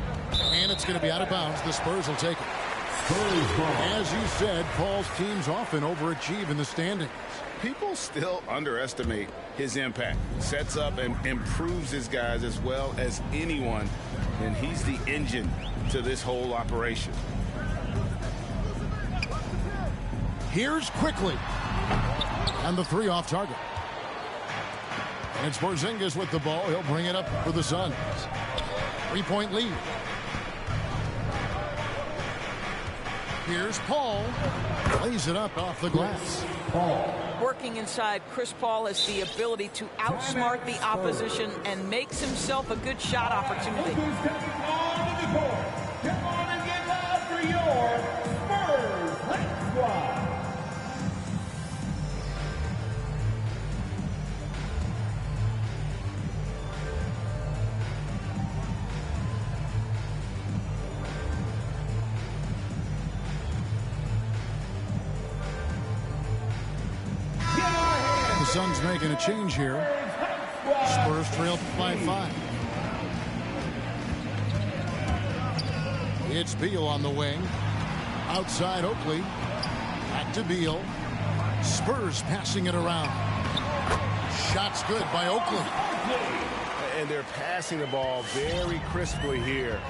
and it's going to be out of bounds. The Spurs will take it. As you said, Paul's teams often overachieve in the standings. People still underestimate his impact. Sets up and improves his guys as well as anyone, and he's the engine to this whole operation. Here's quickly. And the 3 off target. And it's Porzingis with the ball. He'll bring it up for the Suns. 3-point lead. Here's Paul. Lays it up off the glass. Paul. Working inside, Chris Paul has the ability to outsmart the opposition and makes himself a good shot opportunity. Come on and get loud for your Spurs. Let's go. The Suns making a change here. Spurs trail by 5. It's Beal on the wing. Outside Oakley. Back to Beal. Spurs passing it around. Shots good by Oakley. And they're passing the ball very crisply here.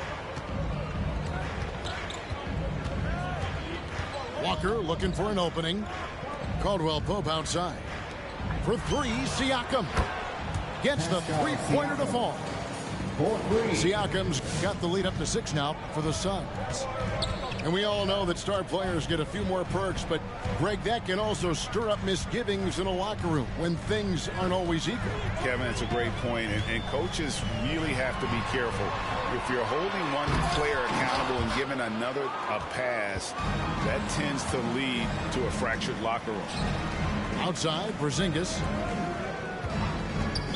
Walker looking for an opening. Caldwell Pope outside. For 3, Siakam. Gets the 3-pointer to fall. Siakam's got the lead up to 6 now for the Suns. And we all know that star players get a few more perks, but Greg, that can also stir up misgivings in a locker room when things aren't always equal. Kevin, it's a great point, and coaches really have to be careful. If you're holding one player accountable and giving another a pass, that tends to lead to a fractured locker room. Outside, Porzingis.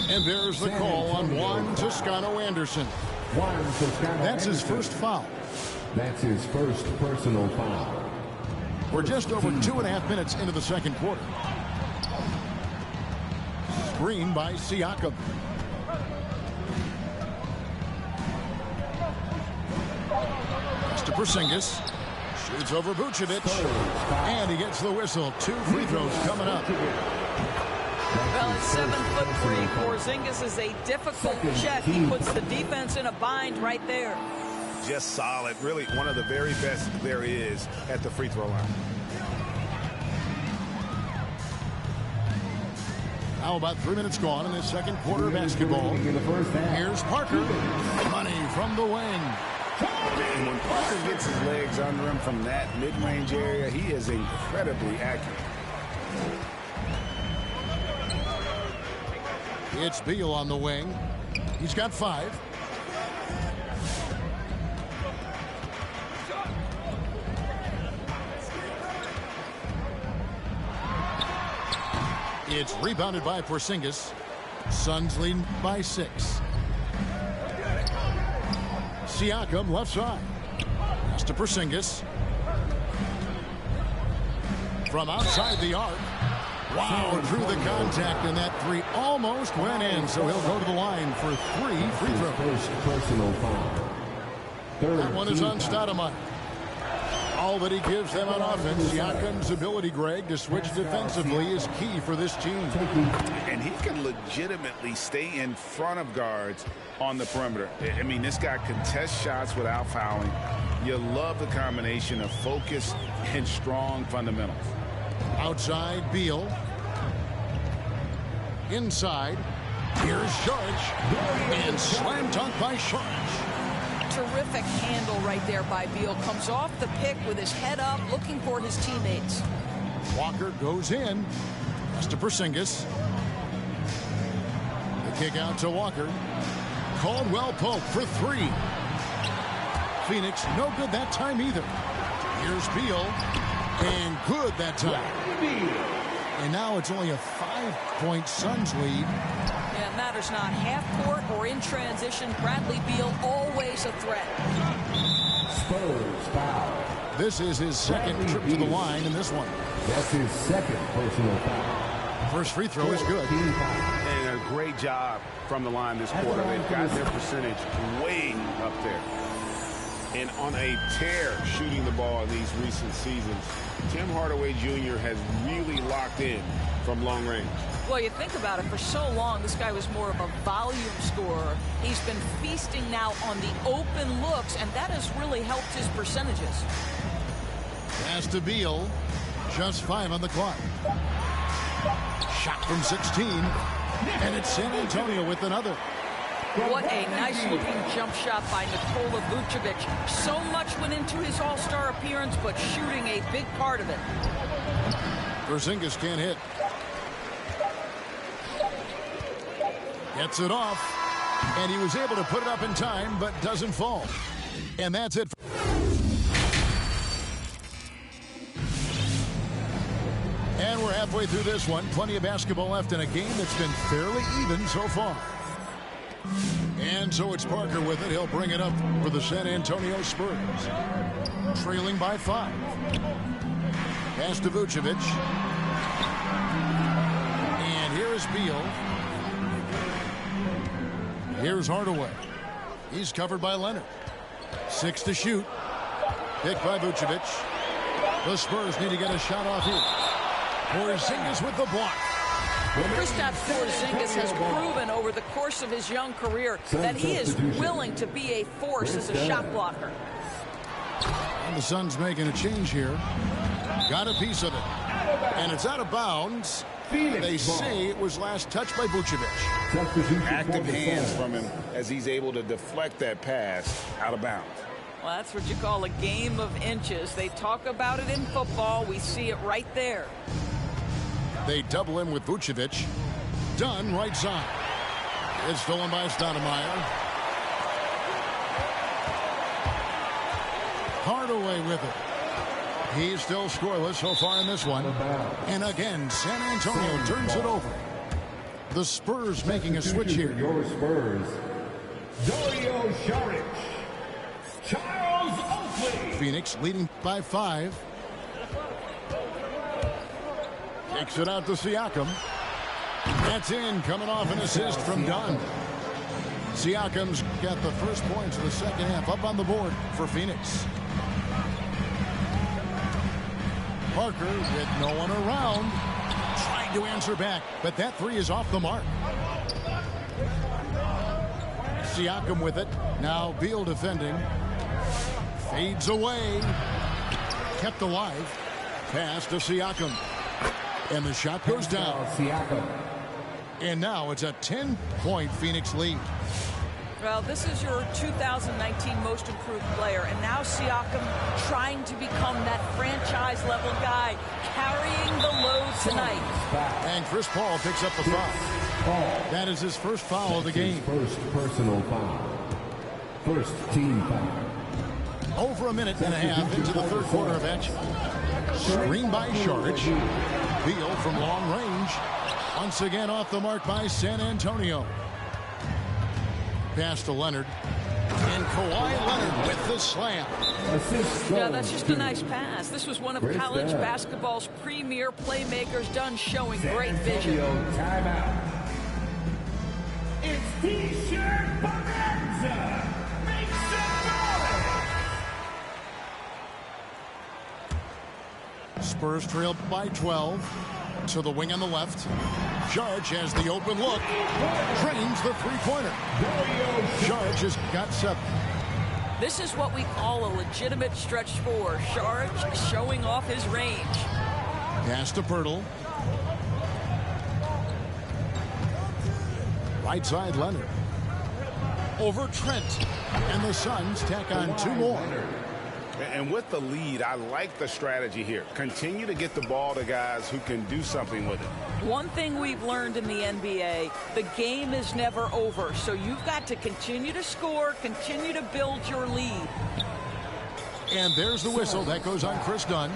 And there's the call on Juan Toscano Anderson. That's his first foul. That's his first personal foul. We're just over 2.5 minutes into the second quarter. Screen by Siakam. Pass to Porzingis. Shoots over Vucevic. And he gets the whistle. 2 free throws coming up. Well, at 7'3", Porzingis is a difficult check. He puts the defense in a bind right there. Just solid. Really one of the very best there is at the free throw line. Now about 3 minutes gone in the second quarter of basketball. Here's Parker. Money from the wing. And when Parker gets his legs under him from that mid-range area, he is incredibly accurate. It's Beal on the wing. He's got 5. It's rebounded by Porzingis. Suns lead by 6. Siakam left side. Pass to Porzingis. From outside the arc. Wow, through the contact, and that 3 almost went in, so he'll go to the line for 3 free throws. First personal foul. That one is on Stoudemire. All that he gives them on offense, Siakam's ability, Greg, to switch defensively is key for this team. And he can legitimately stay in front of guards on the perimeter. I mean, this guy contests shots without fouling. You love the combination of focus and strong fundamentals. Outside, Beal. Inside, here's Sharge. And slam dunk by Sharge. Terrific handle right there by Beal. Comes off the pick with his head up, looking for his teammates. Walker goes in. Pass to Porzingis. The kick out to Walker. Caldwell Pope for 3. Phoenix, no good that time either. Here's Beal. And good that time. And now it's only a 5-point Suns lead. Yeah, it matters not. Half court or in transition, Bradley Beal always a threat. Spurs foul. This is his second trip to the line in this one. That's his second personal foul. First free throw is good. And a great job from the line this quarter. They've got their percentage way up there. And on a tear shooting the ball in these recent seasons, Tim Hardaway Jr. has really locked in from long range. Well, you think about it, for so long, this guy was more of a volume scorer. He's been feasting now on the open looks, and that has really helped his percentages. Pass to Beal. Just 5 on the clock. Shot from 16. And it's San Antonio with another. What a nice-looking jump shot by Nikola Vucevic. So much went into his all-star appearance, but shooting a big part of it. Porzingis can't hit. Gets it off. And he was able to put it up in time, but doesn't fall. And that's it. And we're halfway through this one. Plenty of basketball left in a game that's been fairly even so far. And so it's Parker with it. He'll bring it up for the San Antonio Spurs. Trailing by 5. Pass to Vucevic. And here's Beal. Here's Hardaway. He's covered by Leonard. 6 to shoot. Picked by Vucevic. The Spurs need to get a shot off here. Porzingis with the block. Kristaps Porzingis has proven over the course of his young career that he is willing to be a force as a shot blocker. And the Suns making a change here. Got a piece of it. And it's out of bounds. They say it was last touched by Vucevic. Active hands from him as he's able to deflect that pass out of bounds. Well, that's what you call a game of inches. They talk about it in football. We see it right there. They double him with Vucevic. Dunn right side. It's stolen by Stoudemire. Hardaway with it. He's still scoreless so far in this one. And again, San Antonio turns it over. The Spurs making a switch here. Your Spurs. Dario Saric. Charles Oakley. Phoenix leading by 5. Kicks it out to Siakam. That's in, coming off an assist from Dunn. Siakam's got the first points of the second half up on the board for Phoenix. Parker with no one around. Trying to answer back, but that three is off the mark. Siakam with it. Now Beal defending. Fades away. Kept alive. Pass to Siakam. And the shot goes down. Siakam. And now it's a 10-point Phoenix lead. Well, this is your 2019 most improved player, and now Siakam trying to become that franchise-level guy, carrying the load tonight. And Chris Paul picks up the foul. That is his first foul of the game. First personal foul. First team foul. Over a minute and a half into the third quarter of action. Screen by Saric. Beal from long range. Once again off the mark by San Antonio. Pass to Leonard. And Kawhi Leonard with the slam. Yeah, that's just a nice pass. This was one of college basketball's premier playmakers, done showing great vision. Timeout. It's T-shirt bonanza. Make some noise. Spurs trail by 12. To the wing on the left. Saric has the open look. Drains the three-pointer. Saric has got 7. This is what we call a legitimate stretch 4. Saric showing off his range. Pass to Pirtle. Right side Leonard. Over Trent. And the Suns tack on 2 more. And with the lead, I like the strategy here. Continue to get the ball to guys who can do something with it. One thing we've learned in the NBA, the game is never over. So you've got to continue to score, continue to build your lead. And there's the whistle. That goes on Chris Dunn.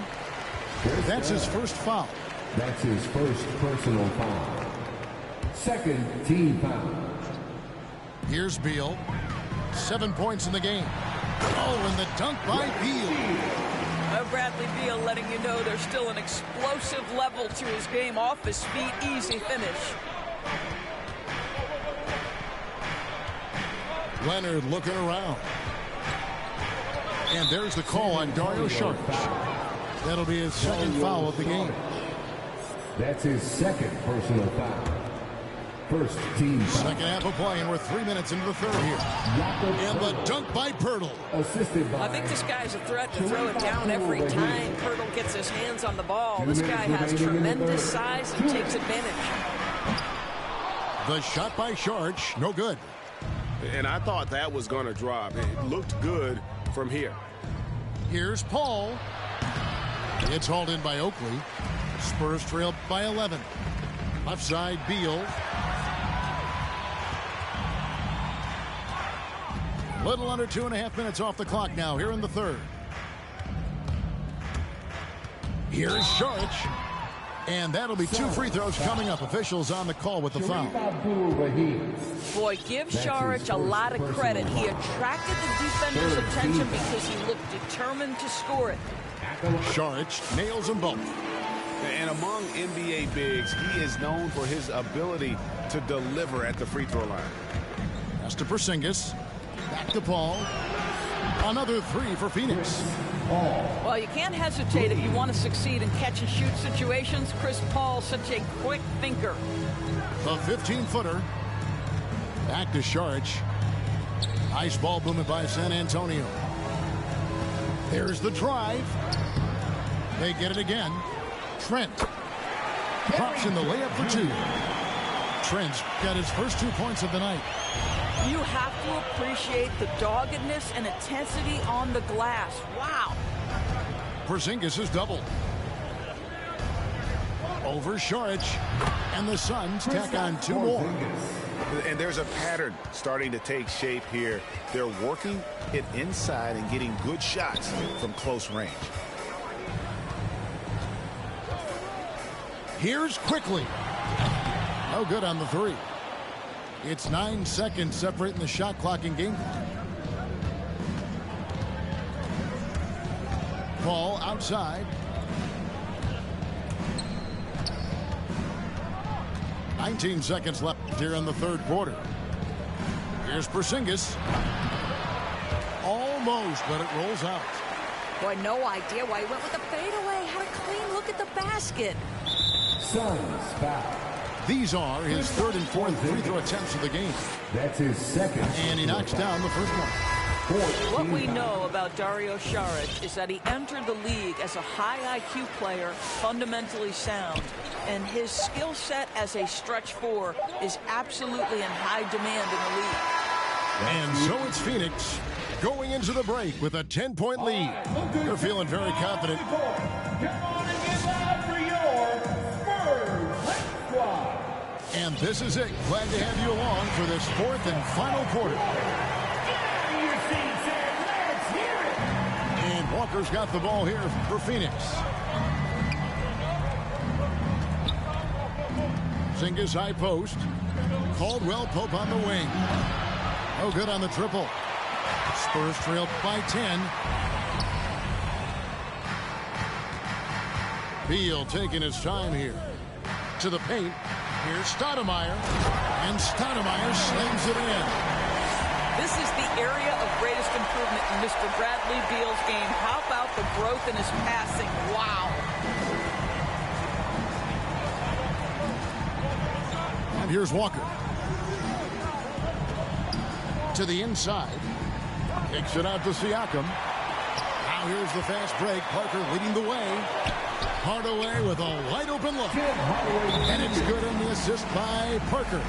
That's his first foul. That's his first personal foul. Second team foul. Here's Beal. 7 points in the game. Oh, and the dunk by Beal. Bradley Beal letting you know there's still an explosive level to his game. Off his feet, easy finish. Leonard looking around. And there's the call on Dario Saric. That'll be his second foul of the game. That's his second personal foul. First team foul. Second half of play, and we're 3 minutes into the third here. And the dunk by Pirtle. Assisted by. I think this guy's a threat to throw it down every time Pirtle gets his hands on the ball. This guy has tremendous size and takes advantage. The shot by Saric, no good. And I thought that was going to drop. It looked good from here. Here's Paul. It's hauled in by Oakley. Spurs trail by 11. Left side, Beal. Little under 2.5 minutes off the clock now here in the third. Here's Saric. And that'll be 2 free throws coming up. Officials on the call with the foul. Boy, give Saric a lot of credit. He attracted the defender's attention because he looked determined to score it. Saric nails them both. And among NBA bigs, he is known for his ability to deliver at the free throw line. Pass to Porzingis. Back to Paul. Another 3 for Phoenix. Well, you can't hesitate if you want to succeed in catch-and-shoot situations. Chris Paul, such a quick thinker. The 15-footer. Back to Saric. Nice ball movement by San Antonio. There's the drive. They get it again. Trent. Drops in the layup for two. Trent's got his first 2 points of the night. You have to appreciate the doggedness and intensity on the glass. Wow. Porzingis is doubled. Over Saric. And the Suns tack on 2 more. And there's a pattern starting to take shape here. They're working it inside and getting good shots from close range. Here's Quickly. No good on the 3. It's 9 seconds separating the shot clock and game clock. Ball outside. 19 seconds left here in the 3rd quarter. Here's Porzingis. Almost, but it rolls out. Boy, no idea why he went with the fadeaway. Had a clean look at the basket. Suns foul. These are his 3rd and 4th free throw attempts of the game. That's his 2nd. And he knocks down the first one. What we know about Dario Saric is that he entered the league as a high IQ player, fundamentally sound, and his skill set as a stretch 4 is absolutely in high demand in the league. And so it's Phoenix going into the break with a 10-point lead. They're feeling very confident. Come on and get loud for your Spurs squad. And this is it. Glad to have you along for this 4th and final quarter. And Walker's got the ball here for Phoenix. Porzingis high post. Caldwell Pope on the wing. No good on the triple. Spurs trail by 10. Beal taking his time here. To the paint. Here's Stoudemire. And Stoudemire slams it in. This is the area of greatest improvement in Mr. Bradley Beal's game. How about the growth in his passing? Wow. And here's Walker. To the inside. Kicks it out to Siakam. Now here's the fast break. Parker leading the way. Hardaway with a wide open look. And it's good on the assist by Parker.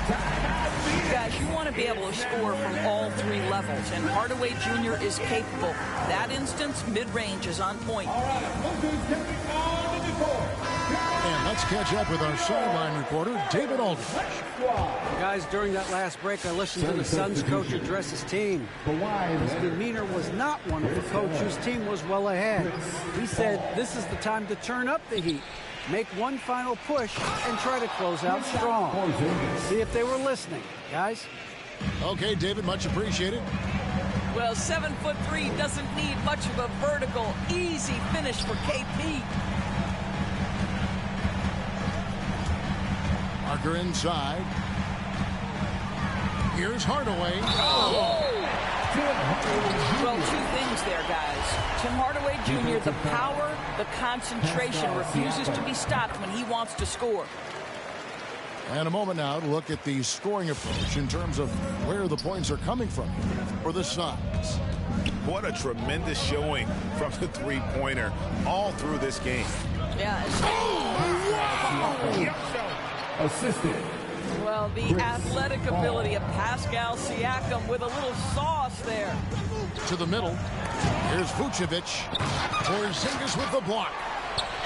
Guys, you want to be able to score from all 3 levels, and Hardaway Jr. is capable. That instance, mid-range is on point. And let's catch up with our sideline reporter, David Aldridge. Guys, during that last break, I listened to the Suns coach address his team. His demeanor was not one of the coach whose team was well ahead. He said, this is the time to turn up the heat, make one final push, and try to close out strong. See if they were listening, guys. Okay, David, much appreciated. Well, 7'3" doesn't need much of a vertical, easy finish for KP. Parker inside. Here's Hardaway. Oh. Well, 2 things there, guys. Tim Hardaway Jr., the power, the concentration, refuses to be stopped when he wants to score. And a moment now to look at the scoring approach in terms of where the points are coming from for the Suns. What a tremendous showing from the 3-pointer all through this game. Yeah. Assisted. Well, the athletic ability of Pascal Siakam with a little sauce there. To the middle. Here's Vucevic. Porzingis with the block.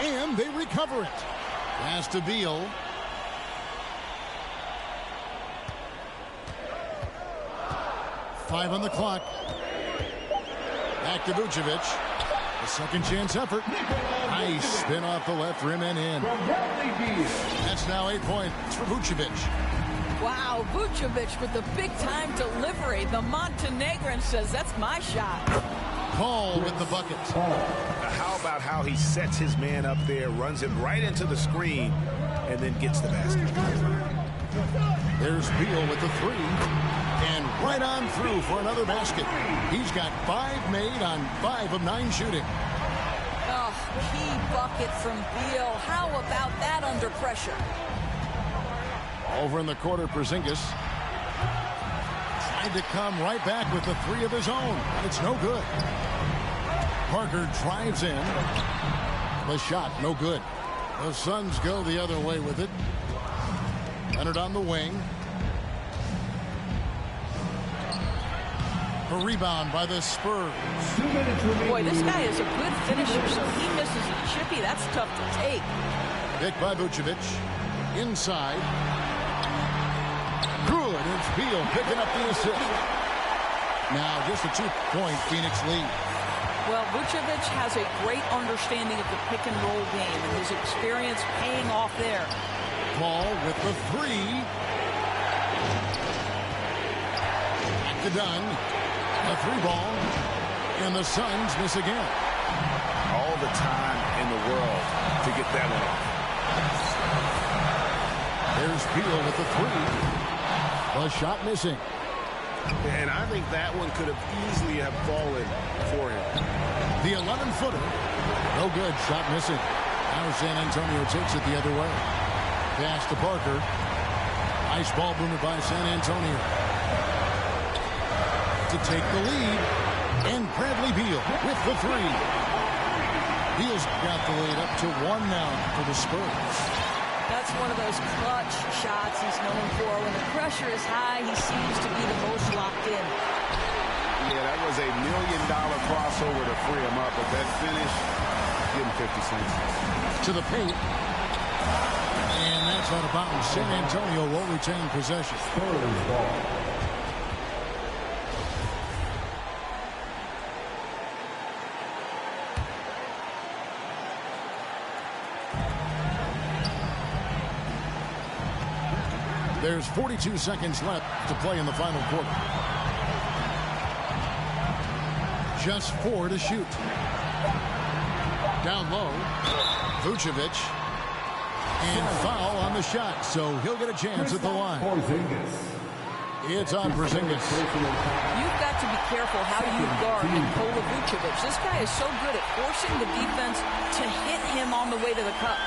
And they recover it. Pass to Beal. Five on the clock. Back to Vucevic. A second chance effort. Nice spin off the left rim and in. That's now 8 points for Vucevic. Wow, Vucevic with the big-time delivery. The Montenegrin says, that's my shot. Paul with the bucket. How about how he sets his man up there, runs him right into the screen, and then gets the basket. There's Beal with the 3. And right on through for another basket. He's got 5 made on 5 of 9 shooting. Oh, key bucket from Beal. How about that under pressure? Over in the quarter, Porzingis tried to come right back with the 3 of his own. It's no good. Parker drives in. The shot, no good. The Suns go the other way with it. Leonard on the wing. A rebound by the Spurs. Boy, this guy is a good finisher, so he misses a chippy. That's tough to take. Picked by Vucevic. Inside. Good. It's Beal picking up the assist. Now just a 2-point Phoenix lead. Well, Vucevic has a great understanding of the pick-and-roll game, and his experience paying off there. Paul with the three. At the done. A three ball. And the Suns miss again. All the time in the world to get that one off. There's Beal with the three. The shot missing. And I think that one could have easily have fallen for him. The 11-footer. No good. Shot missing. Now San Antonio takes it the other way. Pass to Parker. Nice ball movement by San Antonio. To take the lead. And Bradley Beal with the three. Beal's got the lead up to 1 now for the Spurs. That's one of those clutch shots he's known for. When the pressure is high, he seems to be the most locked in. Yeah, that was $1 million crossover to free him up, but that finish, give him 50 cents. To the paint. And that's out of bounds. San Antonio will retain possession. Spurs ball. There's 42 seconds left to play in the final quarter. Just 4 to shoot. Down low. Vucevic. And foul on the shot, so he'll get a chance at the line. It's on Porzingis. You've got to be careful how you guard Nikola Vucevic. This guy is so good at forcing the defense to hit him on the way to the cup.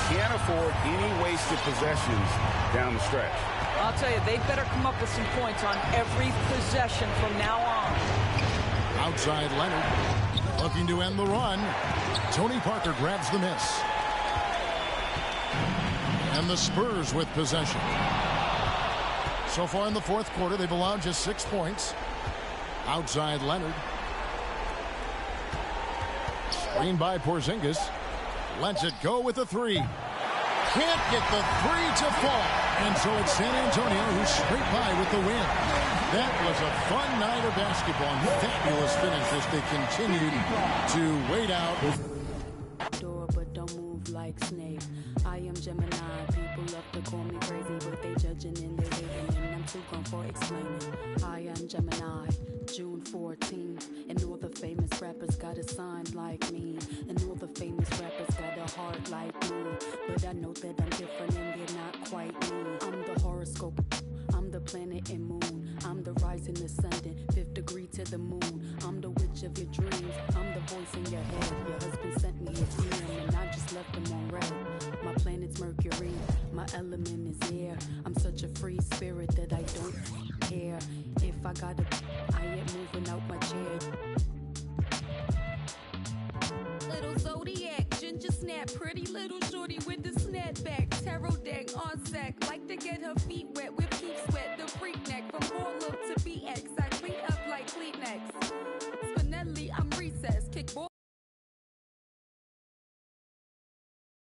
Can't afford any wasted possessions down the stretch. I'll tell you, they better come up with some points on every possession from now on. Outside Leonard. Looking to end the run. Tony Parker grabs the miss. And the Spurs with possession. So far in the fourth quarter, they've allowed just 6 points. Outside Leonard. Screen by Porzingis. Lets it go with the three. Can't get the three to fall. And so it's San Antonio who's straight by with the win. That was a fun night of basketball. Fabulous finish as they continued to wait out. Door, but don't move like snake. I am Gemini. People love to call me crazy, but they judging and they hating, and I'm too gone for explaining. I am Gemini. June 14th, and all the famous rappers got a sign like me, and all the famous rappers got a heart like me. But I know that I'm different and they're not quite me. I'm the horoscope. I'm the planet and moon. I'm the rising, the sun, 5th degree to the moon. I'm the witch of your dreams. I'm the voice in your head. Your husband sent me a DM and I just left him on red. My planet's Mercury. My element is air. I'm such a free spirit that I don't care. If I gotta, I ain't moving out my chair. Little Zodiac, ginger snap, pretty little shorty with the snapback. Tarot deck on sack, like to get her feet wet with peep sweat. The freak neck from Harlem to BX, I clean up like Kleenex. Spinelli, I'm recessed, kick ball.